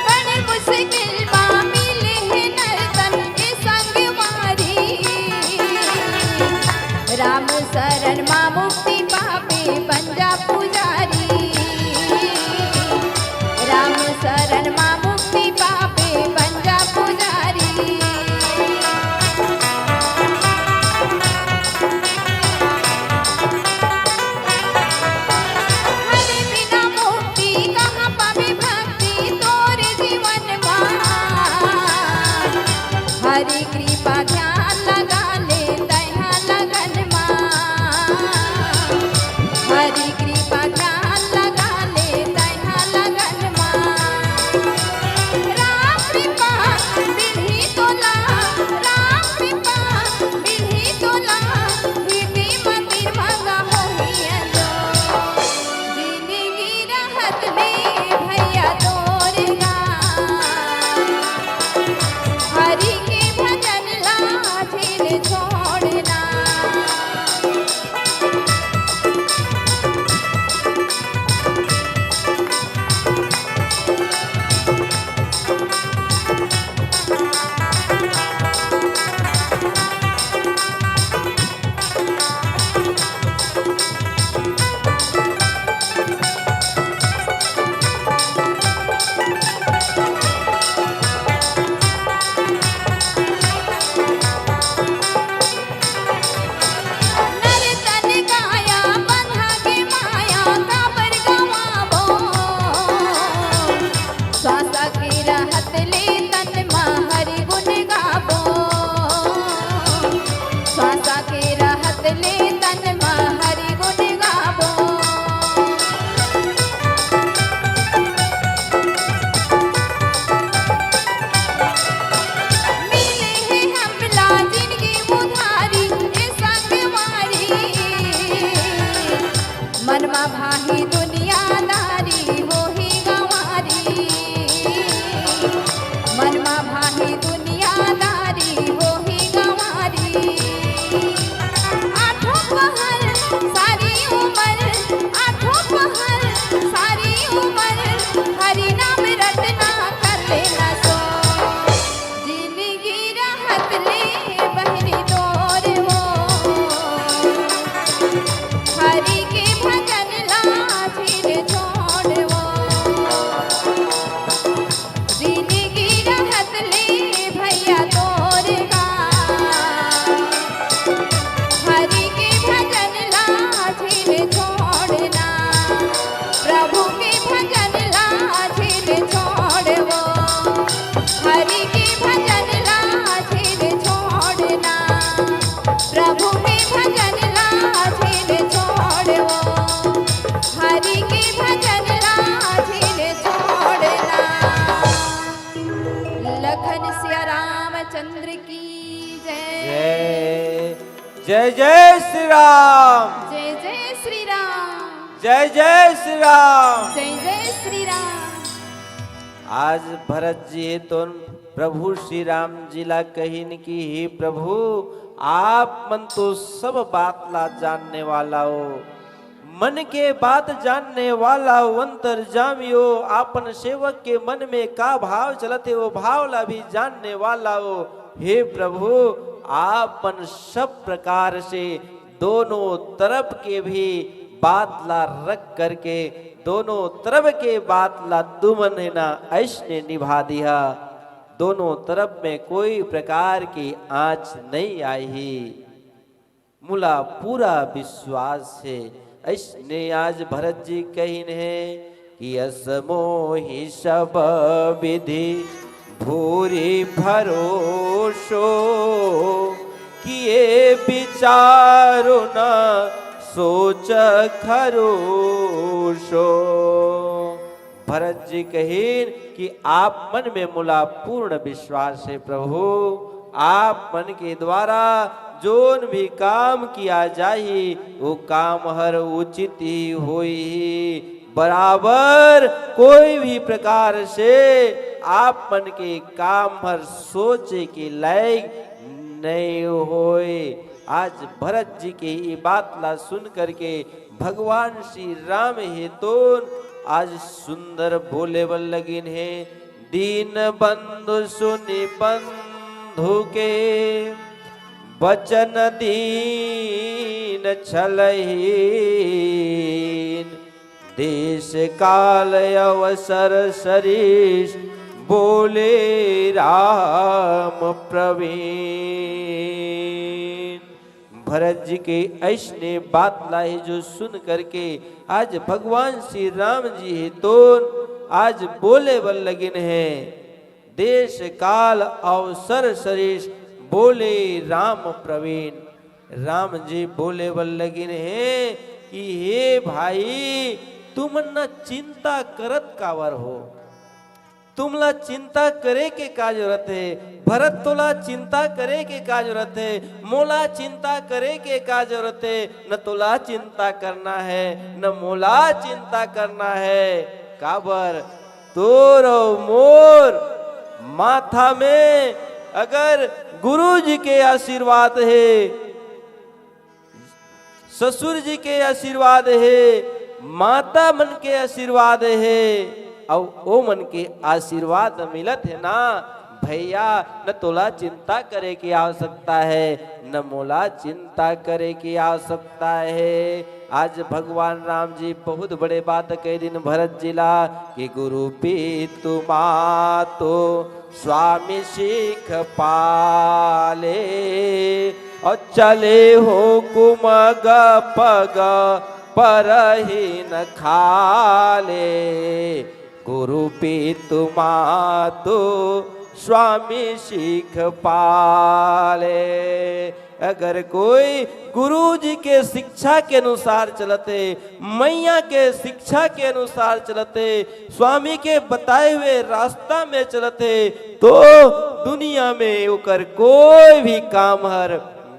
बड़ी मुश्किल बा मिले है नर्तन के संग मारी। राम शरण माँ मुक्ति पापे बन जा पुजारी। राम शरण माँ मुक्ति पापे बन जा पुजारी। हरि बिना मुक्ति कहाँ पावे भक्ति तोरे जीवन में। हरि कृपा ध्यान लगा ले तैहा लगन माँ। हरि कृपा ध्यान लगा ले तैहा लगन माँ। राम कृपा बिन्ही तोला, राम कृपा बिन्ही तोला, हृदय मंदिर मंगा होही अंजो। जिंदगी रहत ले भैया तोरे गा हरि के भजन लाझिल छोड़ना। नर्तन गाया बंधा के माया काबर गवाबो। श्वासा के रहत ले तन माँ हरि गुण गाबो। श्वासा के रहत ले तन माँ हरि गुण गाबो। मिले है हमला जिनकी उधारी ए संगवारी। मनमा भाही दुनियादारी होही गंवारी। मनमा भाही दुनियादारी होही गंवारी। आठों पहर सारी उम्र, आठों पहर सारी उम्र, हरि नाम रटना कर लेना सो। जिंदगी रहत ले बहनी तोरे हो हरि के भजन लाझिल छोड़ो। जिंदगी रहत ले भैया तोरे गा हरि के भजन लाझिल छोड़ना। प्रभु के भजन लाझिल छोड़ो। हरि के भजन लाझिल छोड़ना। प्रभु के भजन लाझिल छोड़ो। हरि के भजन लाझिल छोड़ना। लखन सिया रामचंद्र की जय। जय जय श्री राम। जय जय श्री राम। जय जय श्री राम। जय जय श्री राम। आज भरत जी तो प्रभु श्री राम जी ला कहिन की हे प्रभु आप मन तो सब बात ला जानने वाला हो, मन के बात जानने वाला हो, अंतर जामियो आपन सेवक के मन में का भाव चलते वो भाव ला भी जानने वाला हो। हे प्रभु आपन सब प्रकार से दोनों तरफ के भी बात ला रख करके दोनों तरफ के बात ला तुमन है ना ऐसने निभा दिया, दोनों तरफ में कोई प्रकार की आंच नहीं आई। मुला पूरा विश्वास है ऐसने आज भरत जी कहिन है कि असमोहि सब विधि भूरी भरोसो किए विचारो न सोच खरोशो। भरत जी कहिन कि आप मन में मुला पूर्ण विश्वास है प्रभु, आप मन के द्वारा जोन भी काम किया जाए वो काम हर उचित ही होई, बराबर कोई भी प्रकार से आप मन के काम हर सोचे के लायक नहीं होए। आज भरत जी की ये बात ला सुन करके भगवान श्री राम हेतुन आज सुंदर बोले बल लगिन है, दीन बंधु सुनि बंधु के वचन दीन छलहीन, देश काल अवसर सरीश बोले राम प्रवीण। भरत जी के ऐसने बात लाई जो सुन करके आज भगवान श्री राम जी है तो आज बोले बल लगिन है, देश काल अवसर सरीश बोले राम प्रवीण। राम जी बोले बल लगिन है कि हे भाई तुम न चिंता करत कावर हो, तुमला चिंता करे के का जरूरत है, भरत तोला चिंता करे के का जरूरत है, मोला चिंता करे के का जरूरत है, न तोला चिंता करना है न मोला चिंता करना है। काबर तोर मोर माथा में अगर गुरु जी के आशीर्वाद है, ससुर जी के आशीर्वाद है, माता मन के आशीर्वाद है और ओ मन के आशीर्वाद मिलत है ना भैया, न तोला चिंता करे की आवश्यकता है न मोला चिंता करे की आवश्यकता है। आज भगवान राम जी बहुत बड़े बात कह दिन भरत जिला कि गुरु पितु मातो स्वामी सीख पाले और चले हो कुमग पग पर ही न खाले, गुरु पितु मातो स्वामी सीख पाले। अगर कोई गुरु जी के शिक्षा के अनुसार चलते, मैया के शिक्षा के अनुसार चलते, स्वामी के बताए हुए रास्ता में चलते तो दुनिया में ओकर कोई भी काम हर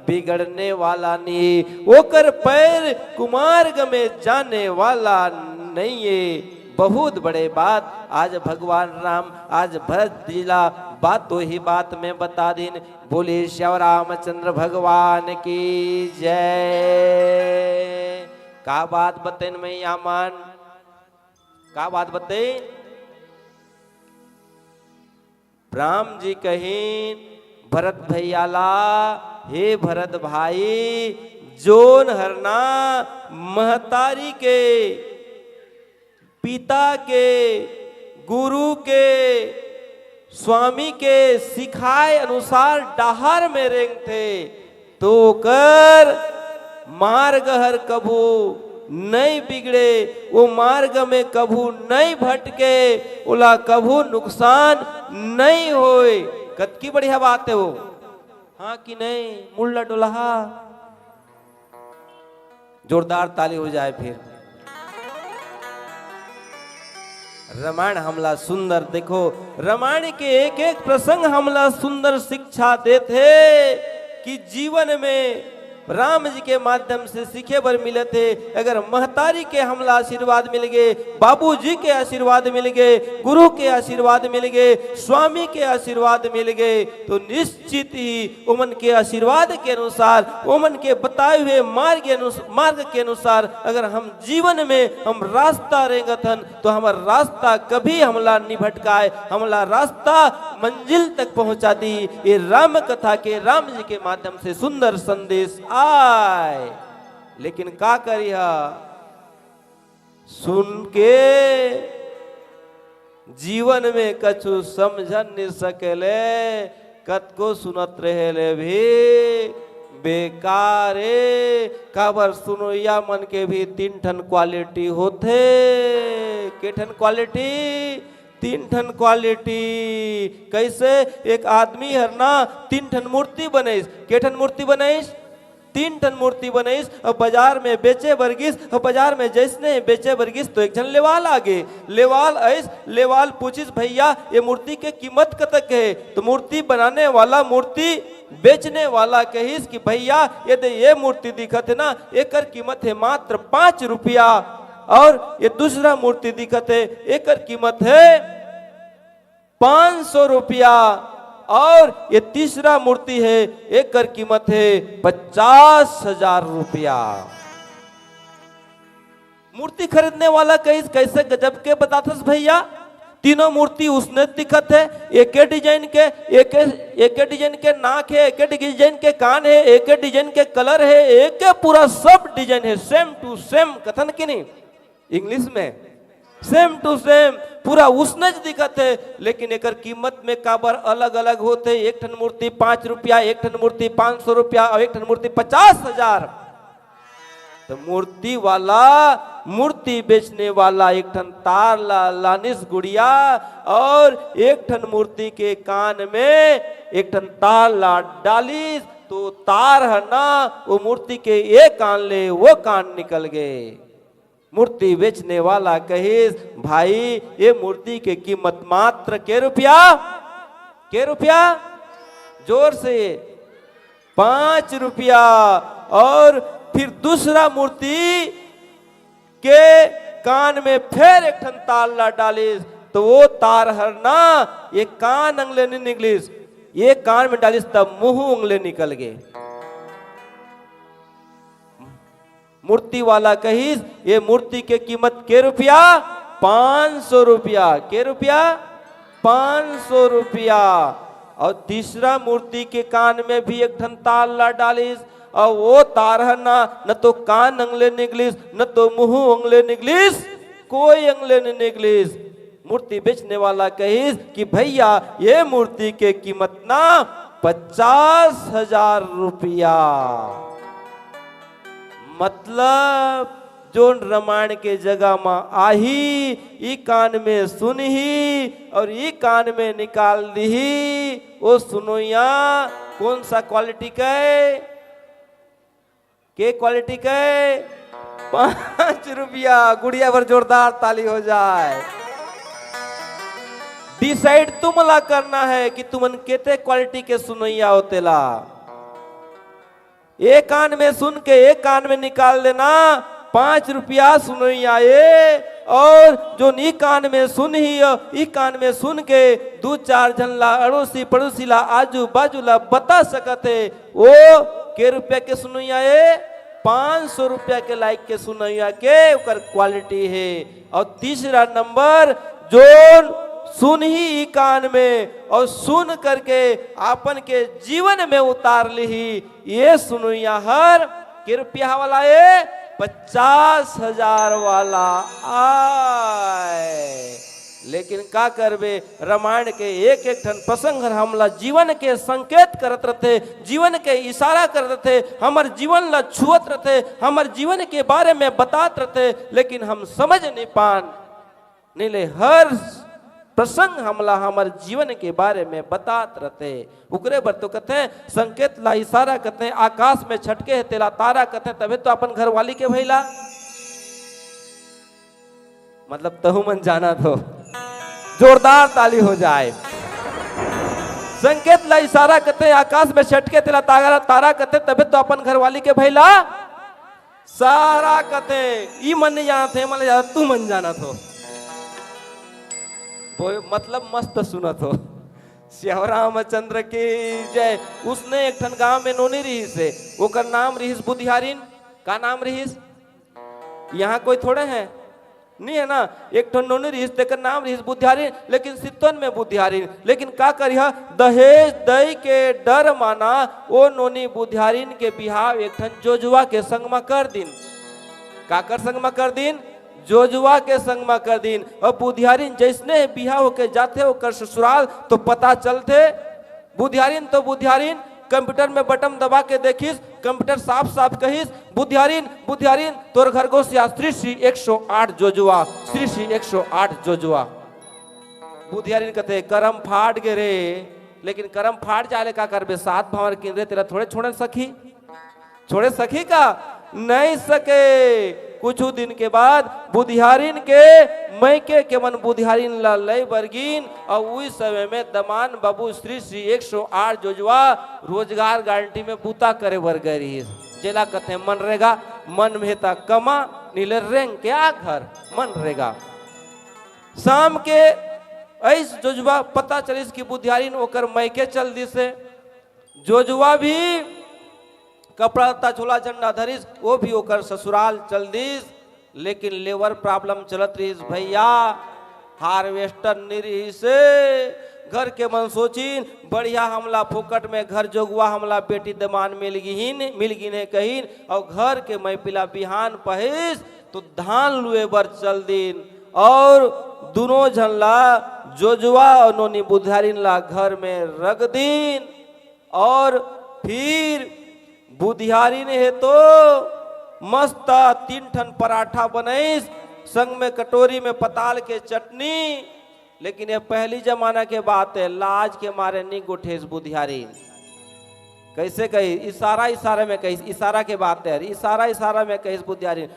बिगड़ने वाला नहीं, ओकर पैर कुमार्ग में जाने वाला नहीं है। बहुत बड़े बात आज भगवान राम आज भरत जिला बात तो ही बात में बता दिन। बोले श्याम रामचंद्र भगवान की जय। का बात बतेन में यामान, का बात बते राम जी कहीन भरत भैयाला, हे भरत भाई जोन हरना महतारी के पिता के गुरु के स्वामी के सिखाए अनुसार डहार में रेंग थे तो कर मार्ग हर कभू नहीं बिगड़े, वो मार्ग में कभू नहीं भटके, उला कभू नुकसान नहीं होए। कतकी बढ़िया बात है वो, हाँ कि नहीं मुल्ला डोलहा जोरदार ताली हो जाए। फिर रामायण हमला सुंदर देखो, रामायण के एक एक प्रसंग हमला सुंदर शिक्षा देते कि जीवन में राम जी के माध्यम से सीखे बर मिले थे। अगर महतारी के हमला आशीर्वाद मिल गए, बाबूजी के आशीर्वाद मिल गए, गुरु के आशीर्वाद मिल गए, स्वामी के आशीर्वाद मिल गए, तो निश्चित ही उमन के आशीर्वाद के अनुसार, उमन के बताए हुए मार्ग के अनुसार अगर हम जीवन में हम रास्ता रेंगथन तो हमारा रास्ता कभी हमला नहीं भटकाए, हमला रास्ता मंजिल तक पहुंचा दी। ये राम कथा के राम जी के माध्यम से सुंदर संदेश आए। लेकिन का करिया, सुन के जीवन में कछु समझन नहीं सकेले, कतको सुनत रहे भी बेकारे। काबर सुनोया मन के भी तीन ठन क्वालिटी होते। के ठन क्वालिटी? तीन ठन क्वालिटी। कैसे? एक आदमी हर ना तीन ठन मूर्ति बनाइस। के ठन मूर्ति बनाइस? तीन ठन मूर्ति बनाइस और बाजार में बेचे बरगिस। और बाजार में जैसने बेचे बरगिस तो एक जन लेवाल आगे, लेवाल ऐस, लेवाल पूछिस भैया ये मूर्ति के कीमत कतक है? तो मूर्ति बनाने वाला मूर्ति बेचने वाला कहिस कि भैया ये मूर्ति दिखत है ना, एकर कीमत है मात्र 5 रुपया। और ये दूसरा मूर्ति दिखत है, एकर कीमत है 500 रुपया। और ये तीसरा मूर्ति है, एकर कीमत है 50,000 रुपया। मूर्ति खरीदने वाला कैसे गजब के बताथस भैया, तीनों मूर्ति उसने दिखत है, एक डिजाइन के, एक डिजाइन के नाक है, एक डिजाइन के कान है, एक डिजाइन के कलर है, एक पूरा सब डिजाइन है, सेम टू सेम कथन की नहीं इंग्लिश में, सेम टू सेम पूरा उसने दिखत है। लेकिन एकर कीमत में काबर अलग अलग होते। एक ठन मूर्ति 5 रुपया, एक ठन मूर्ति 500 रुपया और एक ठन मूर्ति 50,000। तो मूर्ति वाला, मूर्ति बेचने वाला एक ठन तार लानिस गुड़िया और एक ठन मूर्ति के कान में एक ठन तार ला डालिस, तो तार है ना वो मूर्ति के एक कान ले वो कान निकल गए। मूर्ति बेचने वाला कहिस भाई ये मूर्ति के कीमत मात्र के रुपया? के रुपया? जोर से 5 रुपया। और फिर दूसरा मूर्ति के कान में फिर एक ठन तार ला डालिस, तो वो तार हर ना ये कान अंगले नहीं निकलिस, ये कान में डालिस तब मुंह उंगले निकल गए। मूर्ति वाला कहिस ये मूर्ति के कीमत के रुपया? 500 रुपया। के रुपया? 500 रुपया। और तीसरा मूर्ति के कान में भी एक ठन तार ला डालिस और वो तार है ना न तो कान अंगले निकलिस न तो मुंह अंगले निकलिस, कोई अंगले नहीं निकलिस। मूर्ति बेचने वाला कहिस कि भैया ये मूर्ति के कीमत ना 50,000 रुपया। मतलब जो रामायण के जगह में आही, ई कान में सुनही और ई कान में निकाल दी, वो सुनोया कौन सा क्वालिटी के क्वालिटी के? 5 रुपया। गुड़िया भर जोरदार ताली हो जाए। डिसाइड तुमला करना है कि तुमन केते क्वालिटी के सुनैया होतेला। एक कान में सुन के एक कान में निकाल देना 5 रुपया सुनैया ये, और जो नी कान में सुन ही ई कान में सुन के 2-4 जन ला अड़ोसी पड़ोसी ला आजू बाजू ला बता सकते वो के रुपया के सुनैया ये? 500 रुपया के लाइक के सुनैया के ओकर क्वालिटी है। और तीसरा नंबर जो सुन ही कान में और सुन करके आपन के जीवन में उतार ली, ये सुनैया हर के रुपया वाला ये 50,000 वाला आए। लेकिन का करबे, रामायण के एक एक ठन प्रसंग हमला जीवन के संकेत करत रहते, जीवन के इशारा करत रहते, हमार जीवन ला छुअत रहते, हमार जीवन के बारे में बतात रहते, लेकिन हम समझ नहीं पान नहीं ले। हर प्रसंग हमला हमारे जीवन के बारे में बतात रहते। उकरे बर तो कहते हैं संकेत ला इशारा कहते हैं, आकाश में छटके है तेला तारा कहते हैं, तबे तो अपन घर वाली के भैला। मतलब तहु मन जाना तो जोरदार ताली हो जाए। संकेत ला इशारा करते आकाश में छटके तेला तारा तारा करते तबे तो अपन घरवाली के भैला सारा कथे ई मन नहीं जाना थे मन जाना तू मन जाना थो मतलब मस्त सुना थो। श्याम रामचंद्र की जय। उसने एक ठन गांव में नोनी रहीस है, ओकर नाम रहीस बुधियारिन। का नाम रहीस? यहाँ कोई थोड़े हैं नहीं है ना, एक ठन नोनी रहीस तेकर नाम रहीस बुधियारिन, लेकिन सितवन में बुधियारिन। लेकिन का करिया दहेज दई के डर माना ओ नोनी बुधियारिन के बिहाव एक ठन जोजुआ के संग में कर दिन। का कर संग में कर दिन? जोजुआ के संग में कर दिन। और बुधियारिन जैसने बिहाव होके जाते ओकर ससुराल तो पता चलते बुधियारिन तो बुधियारिन कंप्यूटर में बटन दबा के देखिस कंप्यूटर साफ साफ कहिस बुधियारिन बुधियारिन तोर घर को श्री श्री 108 जोजुआ श्री श्री 108 जोजुआ। बुधियारिन कहते करम फाट गे रे, लेकिन करम फाट जाले का करबे सात भावर किन रे तेरा थोड़े छोड़े सखी छोड़े सखी का नहीं सके। कुछ दिन के बाद बुधियारिन के मैके के मन बुधियारिन ला लय बरगिन और उस समय में दमान बाबू श्री श्री 108 जोजुआ रोजगार गारंटी में बूता करे बर गई जेला कथे मन रेगा मन में ता कमा नीले रेंग के आ घर मन रेगा। शाम के ऐस जोजुआ पता चलिस कि बुधियारिन ओकर मैके चल दी से। जोजुआ भी कपड़ा लत्ता झोला झंडा धरिस वो भी ओकर ससुराल चल दिस, लेकिन लेबर प्रॉब्लम चलत रहीस भैया हार्वेस्टर नहीं रही से। घर के मन सोचिन बढ़िया हमला फोकट में घर जोगुआ हमला बेटी दमान मिल गिन कहीन और घर के मैपिला बिहान पहिस तो धान लुए बर चल दिन और दोनों झनला जोजुआ और नोनी बुधियारिन ला घर में रख दिन। और फिर बुधियारिन है तो मस्त 3 ठन पराठा बनैस संग में कटोरी में पताल के चटनी। लेकिन ये पहली जमाना के बात है, लाज के मारे नहीं गुठेस बुधियारिन। कैसे कही इशारा में कही इशारा के बात है इशारा में कही बुधियारिन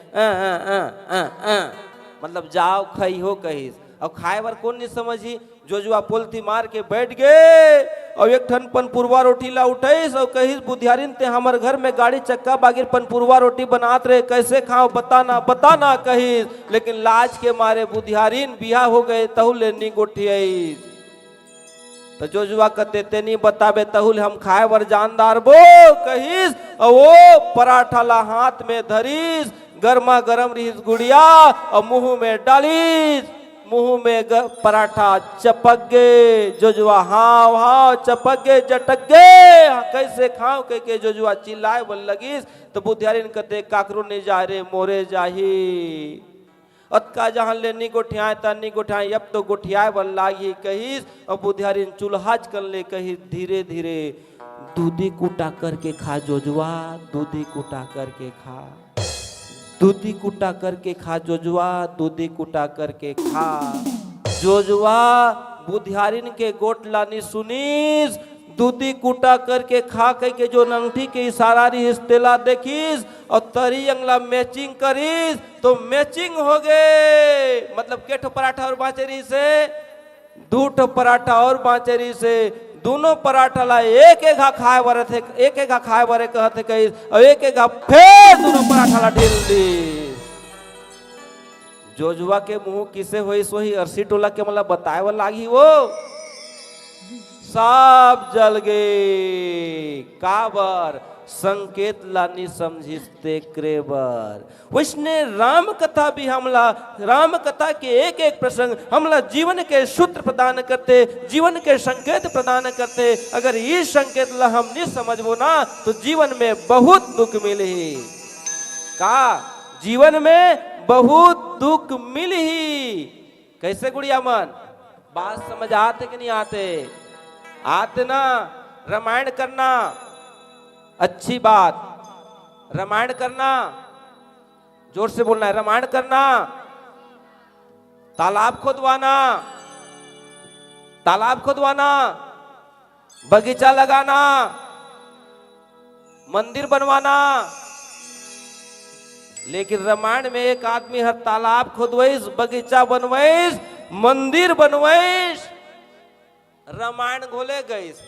मतलब जाओ खई हो कही और खाए बार कौन नहीं समझी। जोजुआ पोलथी मार के बैठ गए और एक ठन पनपुरवा रोटी ला उठाईस और कही बुधियारिन ते हमर घर में गाड़ी चक्का बागिर पनपुरवा रोटी बनात रहे कैसे खाओ बताना कही। लेकिन लाज के मारे बुधियारिन बिहा हो गए तहुले नहीं गोठियाई तो जोजुआ कहते ते नहीं बताबे तहुल हम खाए बर जानदार बो कहीस और वो पराठा ला हाथ में धरीस गर्मा गर्म रहीस गुड़िया और मुंह में डालीस मुंह में पराठा चपक गे। जोजुआ हाँ चपक गे जटक गे कैसे खाओ कह के जोजुआ चिल्लाए बोल लगिस तो बुधियारिन कहते काकरू नहीं जा रे मोरे जाही अतका जहां ले नी गोठियाए तनी गोठियाए अब तो गोठियाए बल लागी कहिस और बुधियारिन चूल्हाज कर ले कही धीरे धीरे दूधी कूटा करके खा जोजुआ दूधी कूटा करके खा दूधी कूटा करके खा जोजुआ दूधी कूटा करके खा। जोजुआ बुधियारिन के गोट लानी सुनीस दूधी कूटा करके खा कह के जो नंगठी के इशारा रही तेला देखीस और तरी अंगला मैचिंग करीस तो मैचिंग हो गए। मतलब के ठो पराठा और बाचेरी से 2 ठो पराठा और बाचेरी से दोनों पराठा ला एक खाए बारे थे एक खाए बारे कहते कही और एक फिर दोनों पराठा ला ढील दी। जोजुआ के मुंह किसे हुई सोही अरसी टोला के मतलब बताए वाला लागी वो सब जल गए काबर संकेत लानी समझिस्ते क्रेबर। वैसने राम कथा भी हमला राम कथा के एक प्रसंग हमला जीवन के सूत्र प्रदान करते जीवन के संकेत प्रदान करते। अगर ये संकेत ला हम नहीं समझबो ना तो जीवन में बहुत दुख मिली का जीवन में बहुत दुख मिली। कैसे गुड़िया मन बात समझ आते कि नहीं आते ना। रामायण करना अच्छी बात, रामायण करना जोर से बोलना है रामायण करना, तालाब खोदवाना बगीचा लगाना मंदिर बनवाना। लेकिन रामायण में एक आदमी हर तालाब खोदवाइस बगीचा बनवाइस मंदिर बनवाइस रामायण घोले गईस।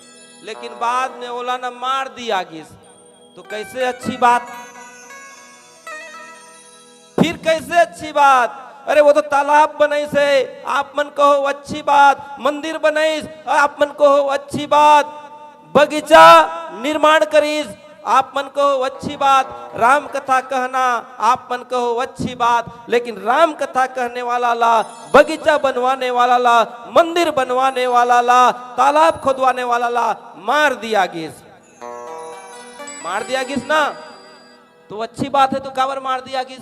लेकिन बाद में ओला ना मार दिया गिस, तो कैसे अच्छी बात, फिर कैसे अच्छी बात। अरे वो तो तालाब बनाई से आप मन कहो अच्छी बात, मंदिर बनाई आप मन कहो अच्छी बात, बगीचा निर्माण करीस आप मन कहो अच्छी बात, राम कथा कहना आप मन कहो अच्छी बात, लेकिन राम कथा कहने वाला ला, बगीचा बनवाने वाला ला, मंदिर बनवाने वाला ला, तालाब खोदवाने वाला ला मार दिया गिस, मार दिया गिस ना, तो अच्छी बात है तो काबर मार दिया गिस,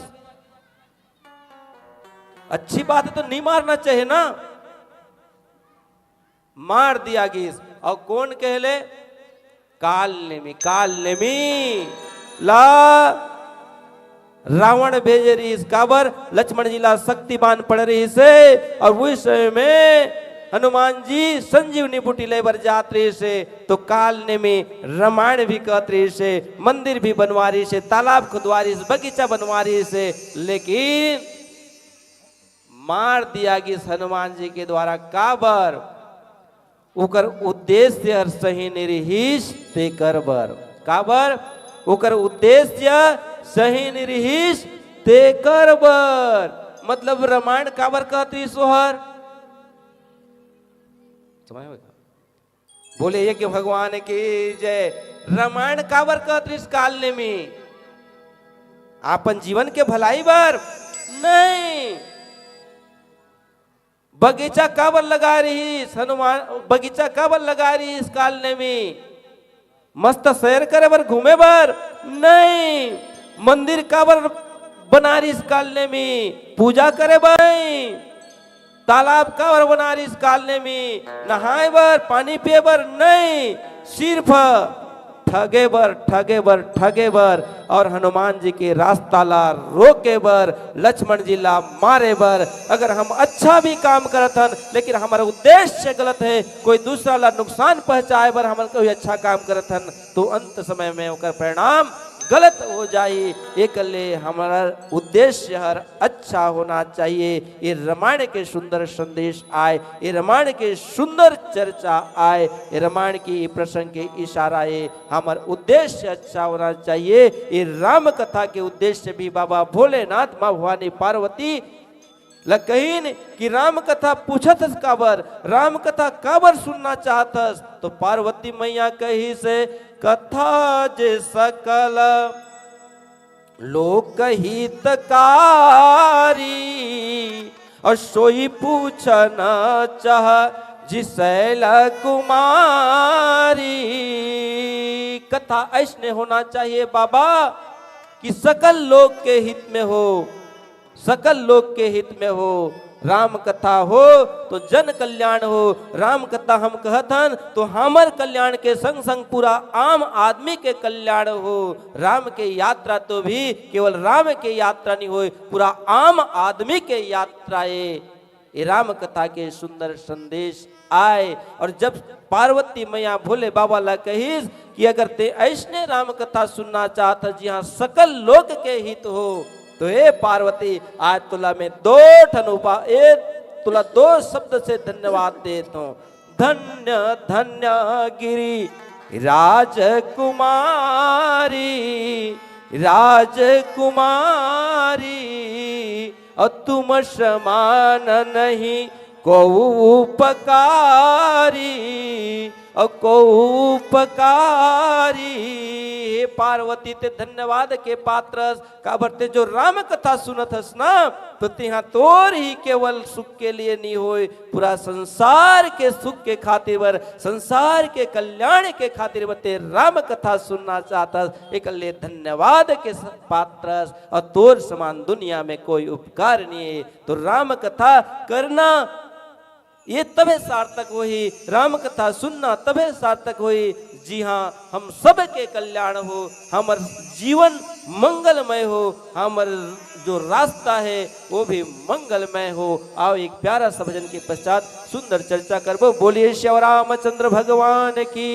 अच्छी बात है तो नहीं मारना चाहिए ना, मार दिया गिस। और कौन कहले, काल नेमी ला रावण भेजे रही काबर, लक्ष्मण जी ला शक्तिमान पड़ रही से, और उस समय में हनुमान जी संजीवनी बूटी लेबर जात रही से, तो काल नेमी रामायण भी कहत रही से, मंदिर भी बनवा रही से, तालाब खुदवा रही से, बगीचा बनवा रही से, लेकिन मार दिया गिस हनुमान जी के द्वारा काबर, उकर उद्देश्य सही निरहिस ते करबर, काबर उकर उद्देश्य सही निरहिस ते करबर, मतलब रामायण काबर कहती सोहर, बोले ये कि भगवान की जय, रामायण काबर कहती इस काल में आपन जीवन के भलाई बर नहीं, बगीचा काबर लगा रही हनुमान, बगीचा काबर लगा रही इस कालने में, मस्त सैर करे बर घूमे बर नहीं, मंदिर काबर बना रही इस कालने में, पूजा करे बर नहीं, तालाब काबर बना रही इस कालने में, नहाए बर पानी पिए बर नहीं, सिर्फ ठगे बर और हनुमान जी के रास्ता ला रोके बर, लक्ष्मण जी ला मारे बर। अगर हम अच्छा भी काम करत हन लेकिन हमारा उद्देश्य गलत है, कोई दूसरा ला नुकसान पहुंचाए बर हम कोई अच्छा काम करत हन, तो अंत समय में ओकर परिणाम गलत हो जाए, एक ले हमारा उद्देश्य हर अच्छा होना चाहिए। ये रामायण के सुंदर संदेश आए, ये रामायण के सुंदर चर्चा आए, ये रामायण की प्रसंग के इशारा है, हमारा उद्देश्य अच्छा होना चाहिए। ये राम कथा के उद्देश्य भी बाबा भोलेनाथ माँ भवानी पार्वती लकहीन कि राम कथा पूछतस काबर, राम कथा काबर सुनना चाहतस, तो पार्वती मैया कही से कथा जे सकल लोक हितकारी, और सोई पूछना चाह जिसैल कुमारी। कथा ऐसने होना चाहिए बाबा कि सकल लोग के हित में हो, सकल लोग के हित में हो। राम कथा हो तो जन कल्याण हो, राम कथा हम कहतन तो हमर कल्याण के संग संग पूरा आम आदमी के कल्याण हो। राम के यात्रा तो भी केवल राम के यात्रा नहीं हो, पूरा आम आदमी के यात्रा ये राम कथा के सुंदर संदेश आए। और जब पार्वती मैया भोले बाबा ला कही कि अगर ते ऐसने राम कथा सुनना चाहता जी हाँ सकल लोक के हित हो, तो हे पार्वती आज तुला मैं दो तुला दो शब्द से धन्यवाद देता हूँ। धन्य धन्य गिरी राजकुमारी, राजकुमारी, और तुम समान नहीं को उपकारी, और को उपकारी। पार्वती ते धन्यवाद के पात्र का बरते जो राम कथा सुनत हस ना, तो तिहा तोर ही केवल सुख के लिए नहीं होए, पूरा संसार के सुख के खातिर बर, संसार के कल्याण के खातिर बते राम कथा सुनना चाहता, एक लिए धन्यवाद के पात्र। और तोर समान दुनिया में कोई उपकार नहीं है, तो राम कथा करना ये तबे सार्थक होई, राम कथा सुनना तबे सार्थक होई। जी हाँ, हम सब के कल्याण हो, हमार जीवन मंगलमय हो, हमार जो रास्ता है वो भी मंगलमय हो। आओ एक प्यारा सा भजन के पश्चात सुंदर चर्चा करबो। बोलिए श्री रामचंद्र भगवान की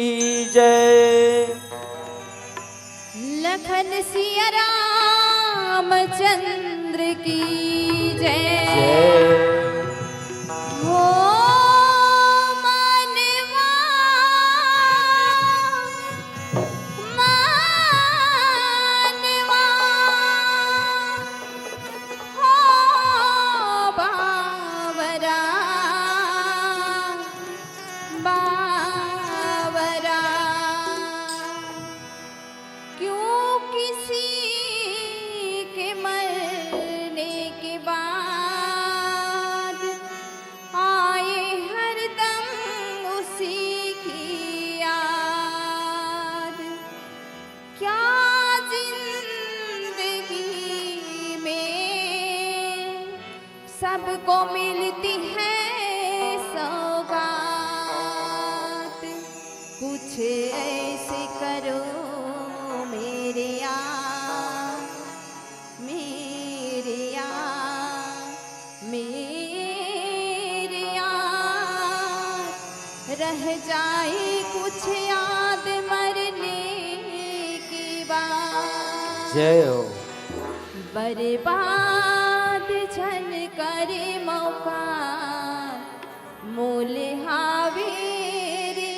जय। लखन सिया रामचंद्र की जय। हो मनवा सबको मिलती है सौगात, कुछ ऐसे करो मेरे मेरे मेरे रह जाए कुछ याद मरने की बात। जय हो। बर्बाद झन करे मौका मोल हावे रे,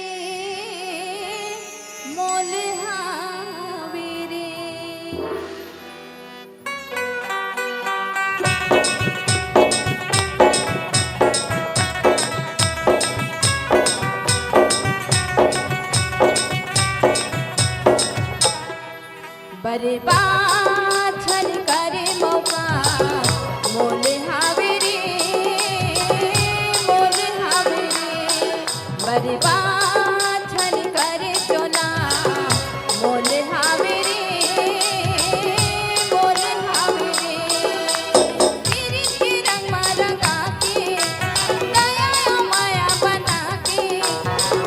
मोल हावे रे। बर्बाद झन करे मौका मोल हावे रे, मोल हावे रे। बर्बाद झन करे चोला मोल हावे रे, मोल हावे रे। तेरी के रंग में रंगा के दया माया बना के,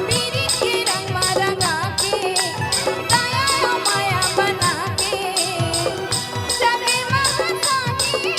तेरी के रंग में रंगा के दया माया बना के, जगे महता के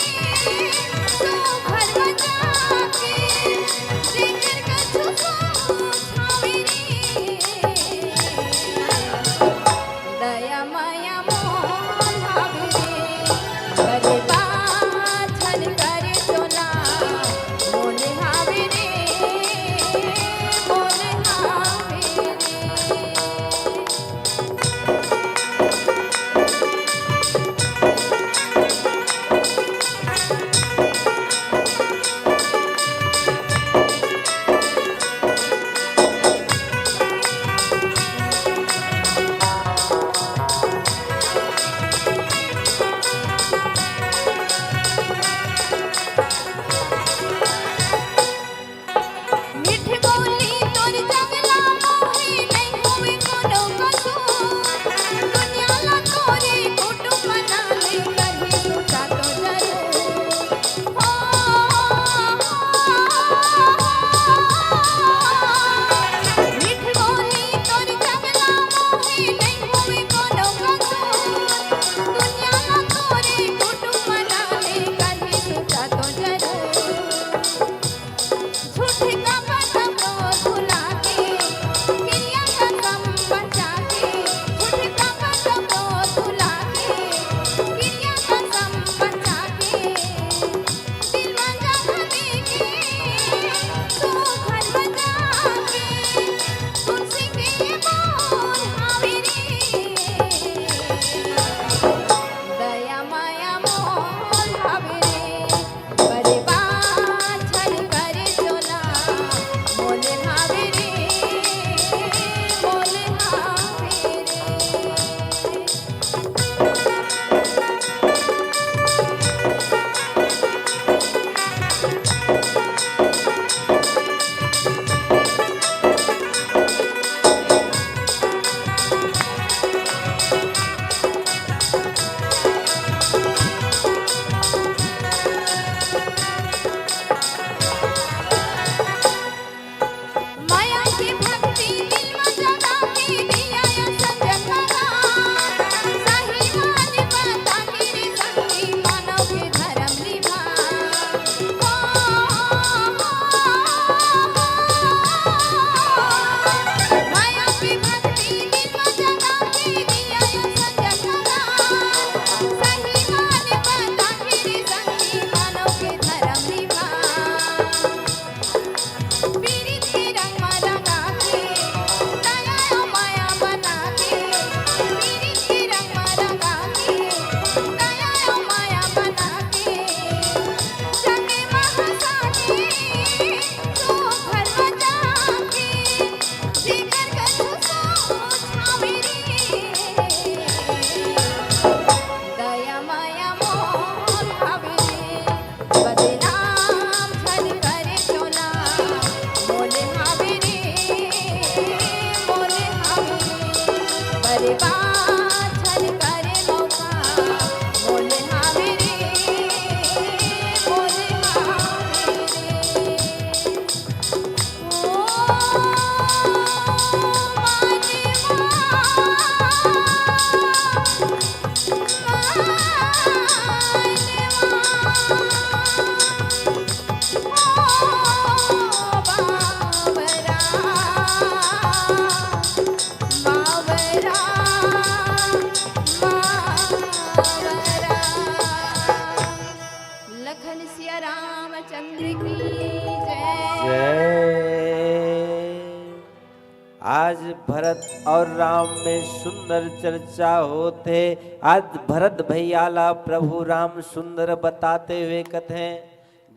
आज भरत और राम में सुंदर चर्चा होते। आज भरत भैयाला प्रभु राम सुंदर बताते हुए कथे।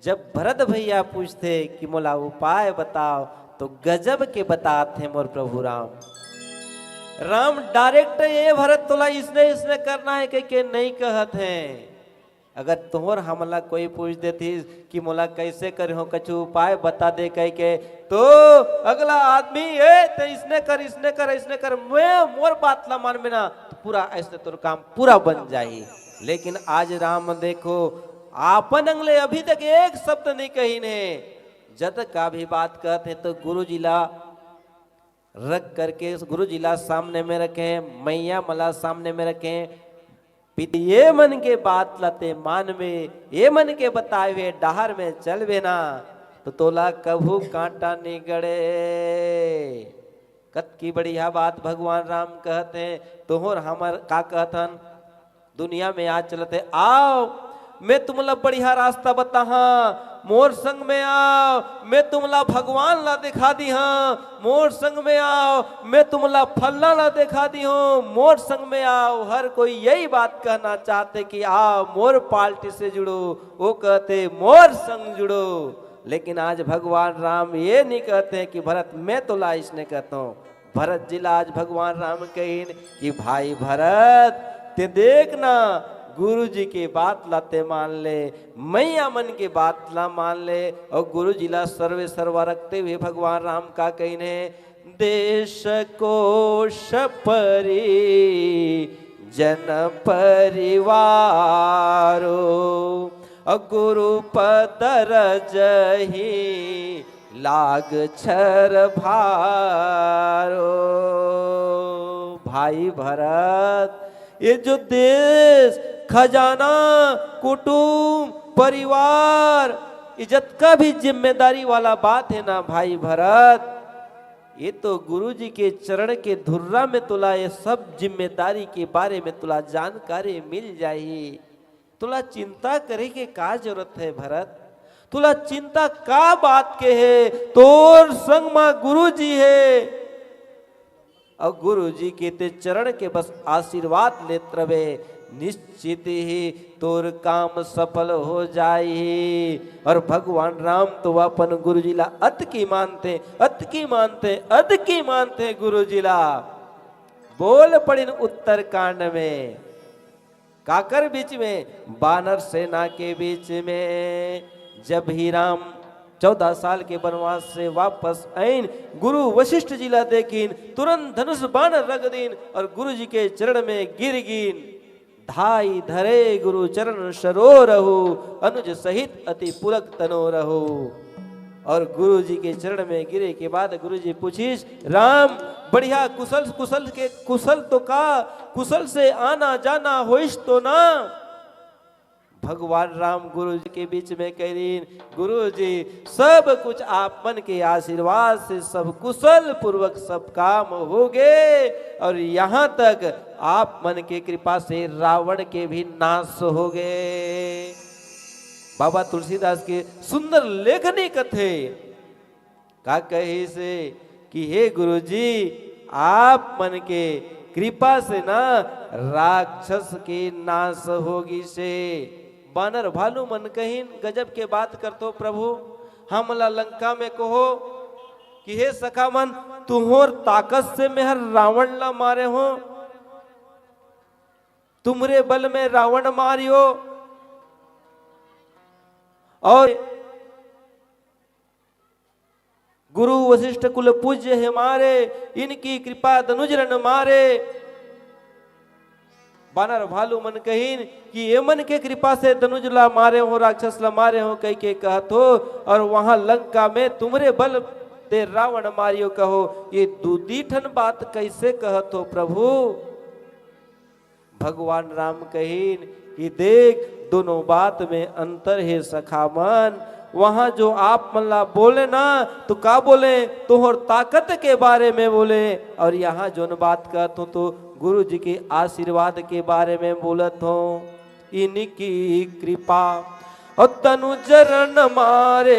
जब भरत भैया पूछते कि मोला उपाय बताओ तो गजब के बताते मोर प्रभु राम। राम डायरेक्ट ये भरत तोला इसने इसने करना है के नहीं कहत हैं। अगर तोहर हमला कोई पूछ देती कि मोला कैसे करे हो कछु उपाय बता दे कह के तो अगला आदमी तो इसने कर इसने कर मैं मोर बात ला मान में ना तो पूरा ऐसे तोर काम पूरा बन जाए। लेकिन आज राम देखो आपन अंगले अभी तक एक शब्द नहीं कही ने। जब का भी बात कहते तो गुरु जी ला रख करके गुरु जी ला सामने में रखे, मैया मला सामने में रखे। ये मन के बात लाते मान में, ये मन के बताए हुए डहार में चलवे ना तो तोला कभू कांटा नहीं गड़े। कत की बढ़िया बात भगवान राम कहते हैं। तोहर हमर का कहतन दुनिया में आज चलते आओ मैं तुमला बढ़िया रास्ता बता मोर संग में आओ मैं तुमला भगवान ला दिखा दी हाँ मोर संग में आओ मैं तुमला फलना ला दिखा दी हूँ मोर संग में आओ। हर कोई यही बात कहना चाहते कि आओ मोर पार्टी से जुड़ो, वो कहते मोर संग जुड़ो। लेकिन आज भगवान राम ये नहीं कहते कि भरत मैं तो ला इसने कहता हूँ। भरत जिला आज भगवान राम कहीन कि भाई भरत ते देखना गुरु जी की बात लाते मान ले, मैया मन की बात ला मान ले। और गुरु जी ला सर्वे सर्वा रखते हुए भगवान राम का कहने देश कोश परि जन परिवारो गुरु पदर जही लाग छर भारो। भाई भरत ये जो देश खजाना कुटुंब परिवार इज्जत का भी जिम्मेदारी वाला बात है ना भाई भरत, ये तो गुरु जी के चरण के धुर्रा में तुला ये सब जिम्मेदारी के बारे में तुला जानकारी मिल जाए। तुला चिंता करे के का जरूरत है भरत, तुला चिंता का बात के है। तोर संग मां गुरु जी है और गुरु जी के ते चरण के बस आशीर्वाद लेत रहे निश्चित ही तोर काम सफल हो जाए। और भगवान राम तो अपन गुरु जी ला अत की मानते अत की मानते अत की मानते गुरु जी ला। बोल पड़िन उत्तर कांड में काकर बीच में बानर सेना के बीच में जब ही राम 14 साल के वनवास से वापस आइन गुरु वशिष्ठ जी ला देखिन तुरंत धनुष बाण रख दीन और गुरु जी के चरण में गिर गिन धाई धरे गुरु चरण सरो रहो अनुज सहित अति पुलक तनो रहो। और गुरु जी के चरण में गिरे के बाद गुरु जी पूछिस राम बढ़िया कुशल कुशल के कुशल तो का कुशल से आना जाना होइस तो ना। भगवान राम गुरु जी के बीच में कह दीन गुरु जी सब कुछ आप मन के आशीर्वाद से सब कुशल पूर्वक सब काम हो गए और यहाँ तक आप मन के कृपा से रावण के भी नाश हो गए। बाबा तुलसीदास के सुंदर लेखनी कथे का कही से कि हे गुरु जी आप मन के कृपा से ना राक्षस के नाश होगी से। बानर भालू मन कहीन गजब के बात करतो प्रभु हमला लंका में कहो कि हे सखा मन तुहोर ताकत से मेहर रावण ला मारे हो, तुमरे बल में रावण मारियो और गुरु वशिष्ठ कुल पूज्य है मारे इनकी कृपा धनुजरन मारे। बानर भालू मन कहीन कि ये मन के कृपा से धनुज ला मारे हो राक्षस ला मारे हो कह के कहत हो और वहां लंका में तुमरे बल ते रावण मारियो कहो। ये दूधी ठन बात कैसे कहत हो प्रभु। भगवान राम कहीन कि देख दोनों बात में अंतर है सखा मन। वहां जो आप मल्ला बोले ना तो का बोले तोहर ताकत के बारे में बोले और यहाँ जो बात कहत हो तो गुरु जी के आशीर्वाद के बारे में बोलत हो। इनकी कृपा और तनु चरण मारे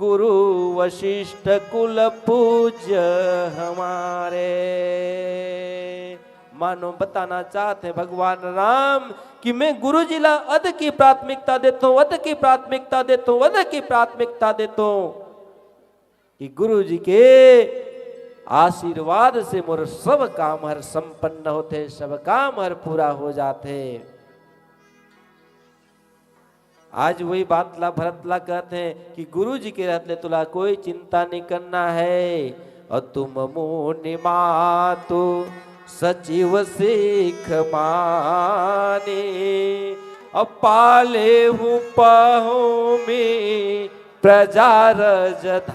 गुरु वशिष्ठ कुल पूज्य हमारे। मानो बताना चाहते हैं भगवान राम कि मैं गुरु जी ला अध की प्राथमिकता देता हूं, अध की प्राथमिकता देता हूं, अध की प्राथमिकता देता हूं कि गुरु जी के आशीर्वाद से मोर सब काम हर संपन्न होते, सब काम हर पूरा हो जाते। आज वही बात ला भरत ला कहते हैं कि गुरु जी के रहते तुला कोई चिंता नहीं करना है। और तुम मुनि मातु सचिव सिख माने, अब पाले हूँ पहू में प्रजा रजधानी।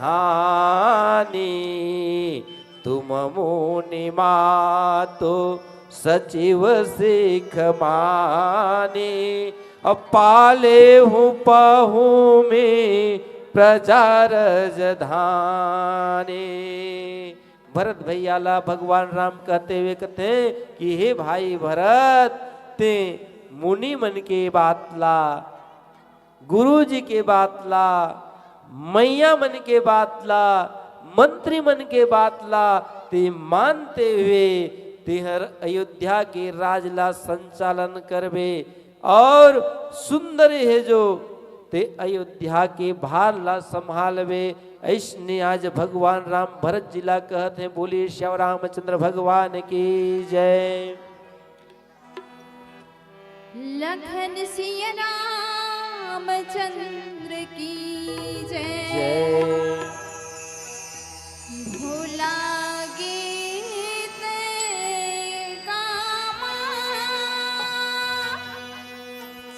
तुम मुनि मातु सचिव सिख माने, अब पाले हूँ पहू में प्रजा रजधानी। भरत भैया ला भगवान राम कहते हुए कहते कि हे भाई भरत, ते मुनि मन के बात ला, गुरु जी के बात ला, मैया मन के बात ला, मंत्री मन के बात ला, ते मानते हुए तेहर अयोध्या के राजला संचालन करबे और सुंदर है जो ते अयोध्या के भार ला संभालवे। ऐसने आज भगवान राम भरत जिला कहते हैं। बोलिए श्याम रामचंद्र भगवान की जय। लखन सिया रामचंद्र की जय। भोला गीत कामा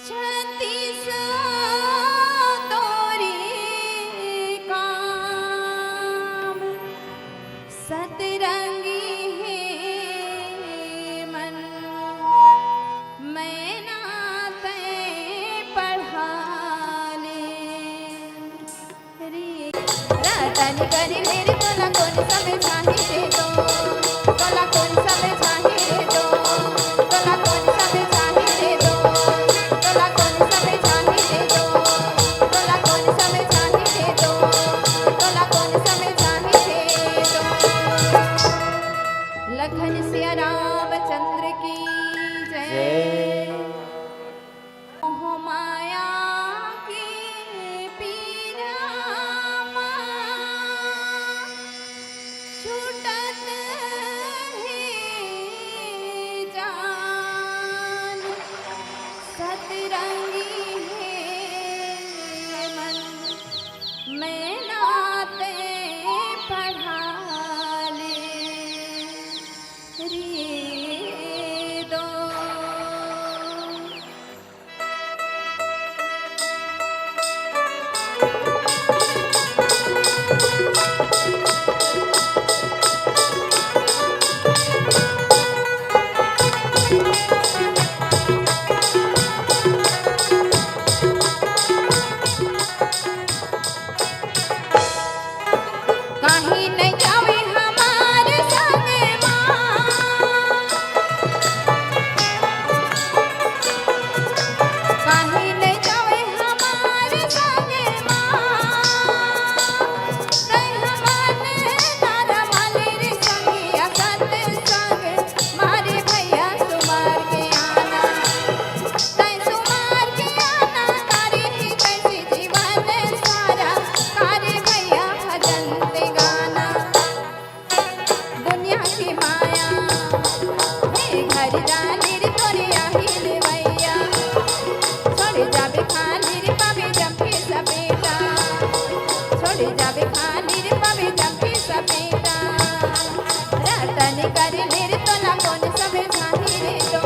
छत्तीस तोरी काम, सतरंगी है मन मैं नाते पढ़ा ले रे। रतन करी मेरे तोला कौन समझाही दे दो, तोला कौन समझाही दे दो, तोला कौन समझाही दे दो, तोला कौन समझाही दे दो, तोला कौन समझाही दे दो, तोला कौन समझाही दे दो। लखन सिया रामचंद्र की जय। मोह माया की पीरामा छूटत है जान, सतरंगी है मन मैं नाते पढ़ा ले रे दो। कहीं नहीं जावे हमारे संग माँ, कहीं नहीं जावे हमारे संग माँ, तै हमन तारा माले रे संगिया सत संग मारे भैया सुमार के आना, तै सुमार के आना तारी ही कैसी जीवन सारा, तारे भैया भजन ते गाना। दुनिया की माया हे घर जाने रे तोरे आहिल भैया, छोड़ जाबे खाली रे पावे जंपे सपेटा, छोड़ जाबे खाली रे पावे जंपे सपेटा। रतन कर ले रे तोला कौन समझाही रे दो।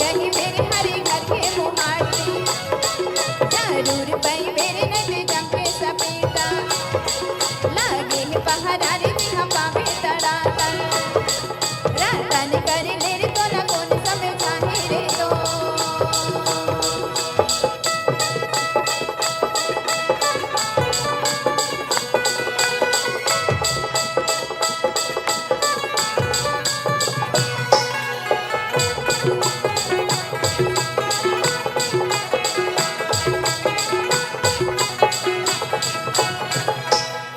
रही मेरे हरे घर के मुहाटी जरूर पई मेरे नट जम के सपेटा लागे है पहरा रे हम पावे तड़ातन रतन कर ले रे तो न कौन समय चाहे रे तो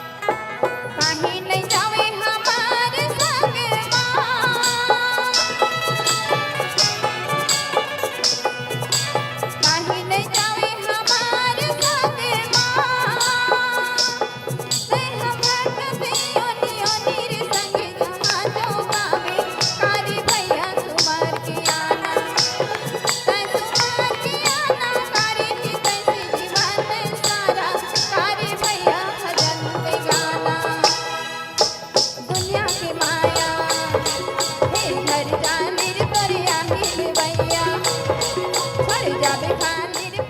काहे नहीं जावे हमार संग काहे नहीं जावे हमार संग से हम कभी ओनी ओनी रे संग जहाँ जो गावे कारी भैया तुम्हार के आना तै तुम्हार के आना कारी की तैसी जीवन सारा कारी भैया भजन ते गाना दुनिया की माया हे घर जाने रे तोरे आही भैया छोड़ जाबे खाने रे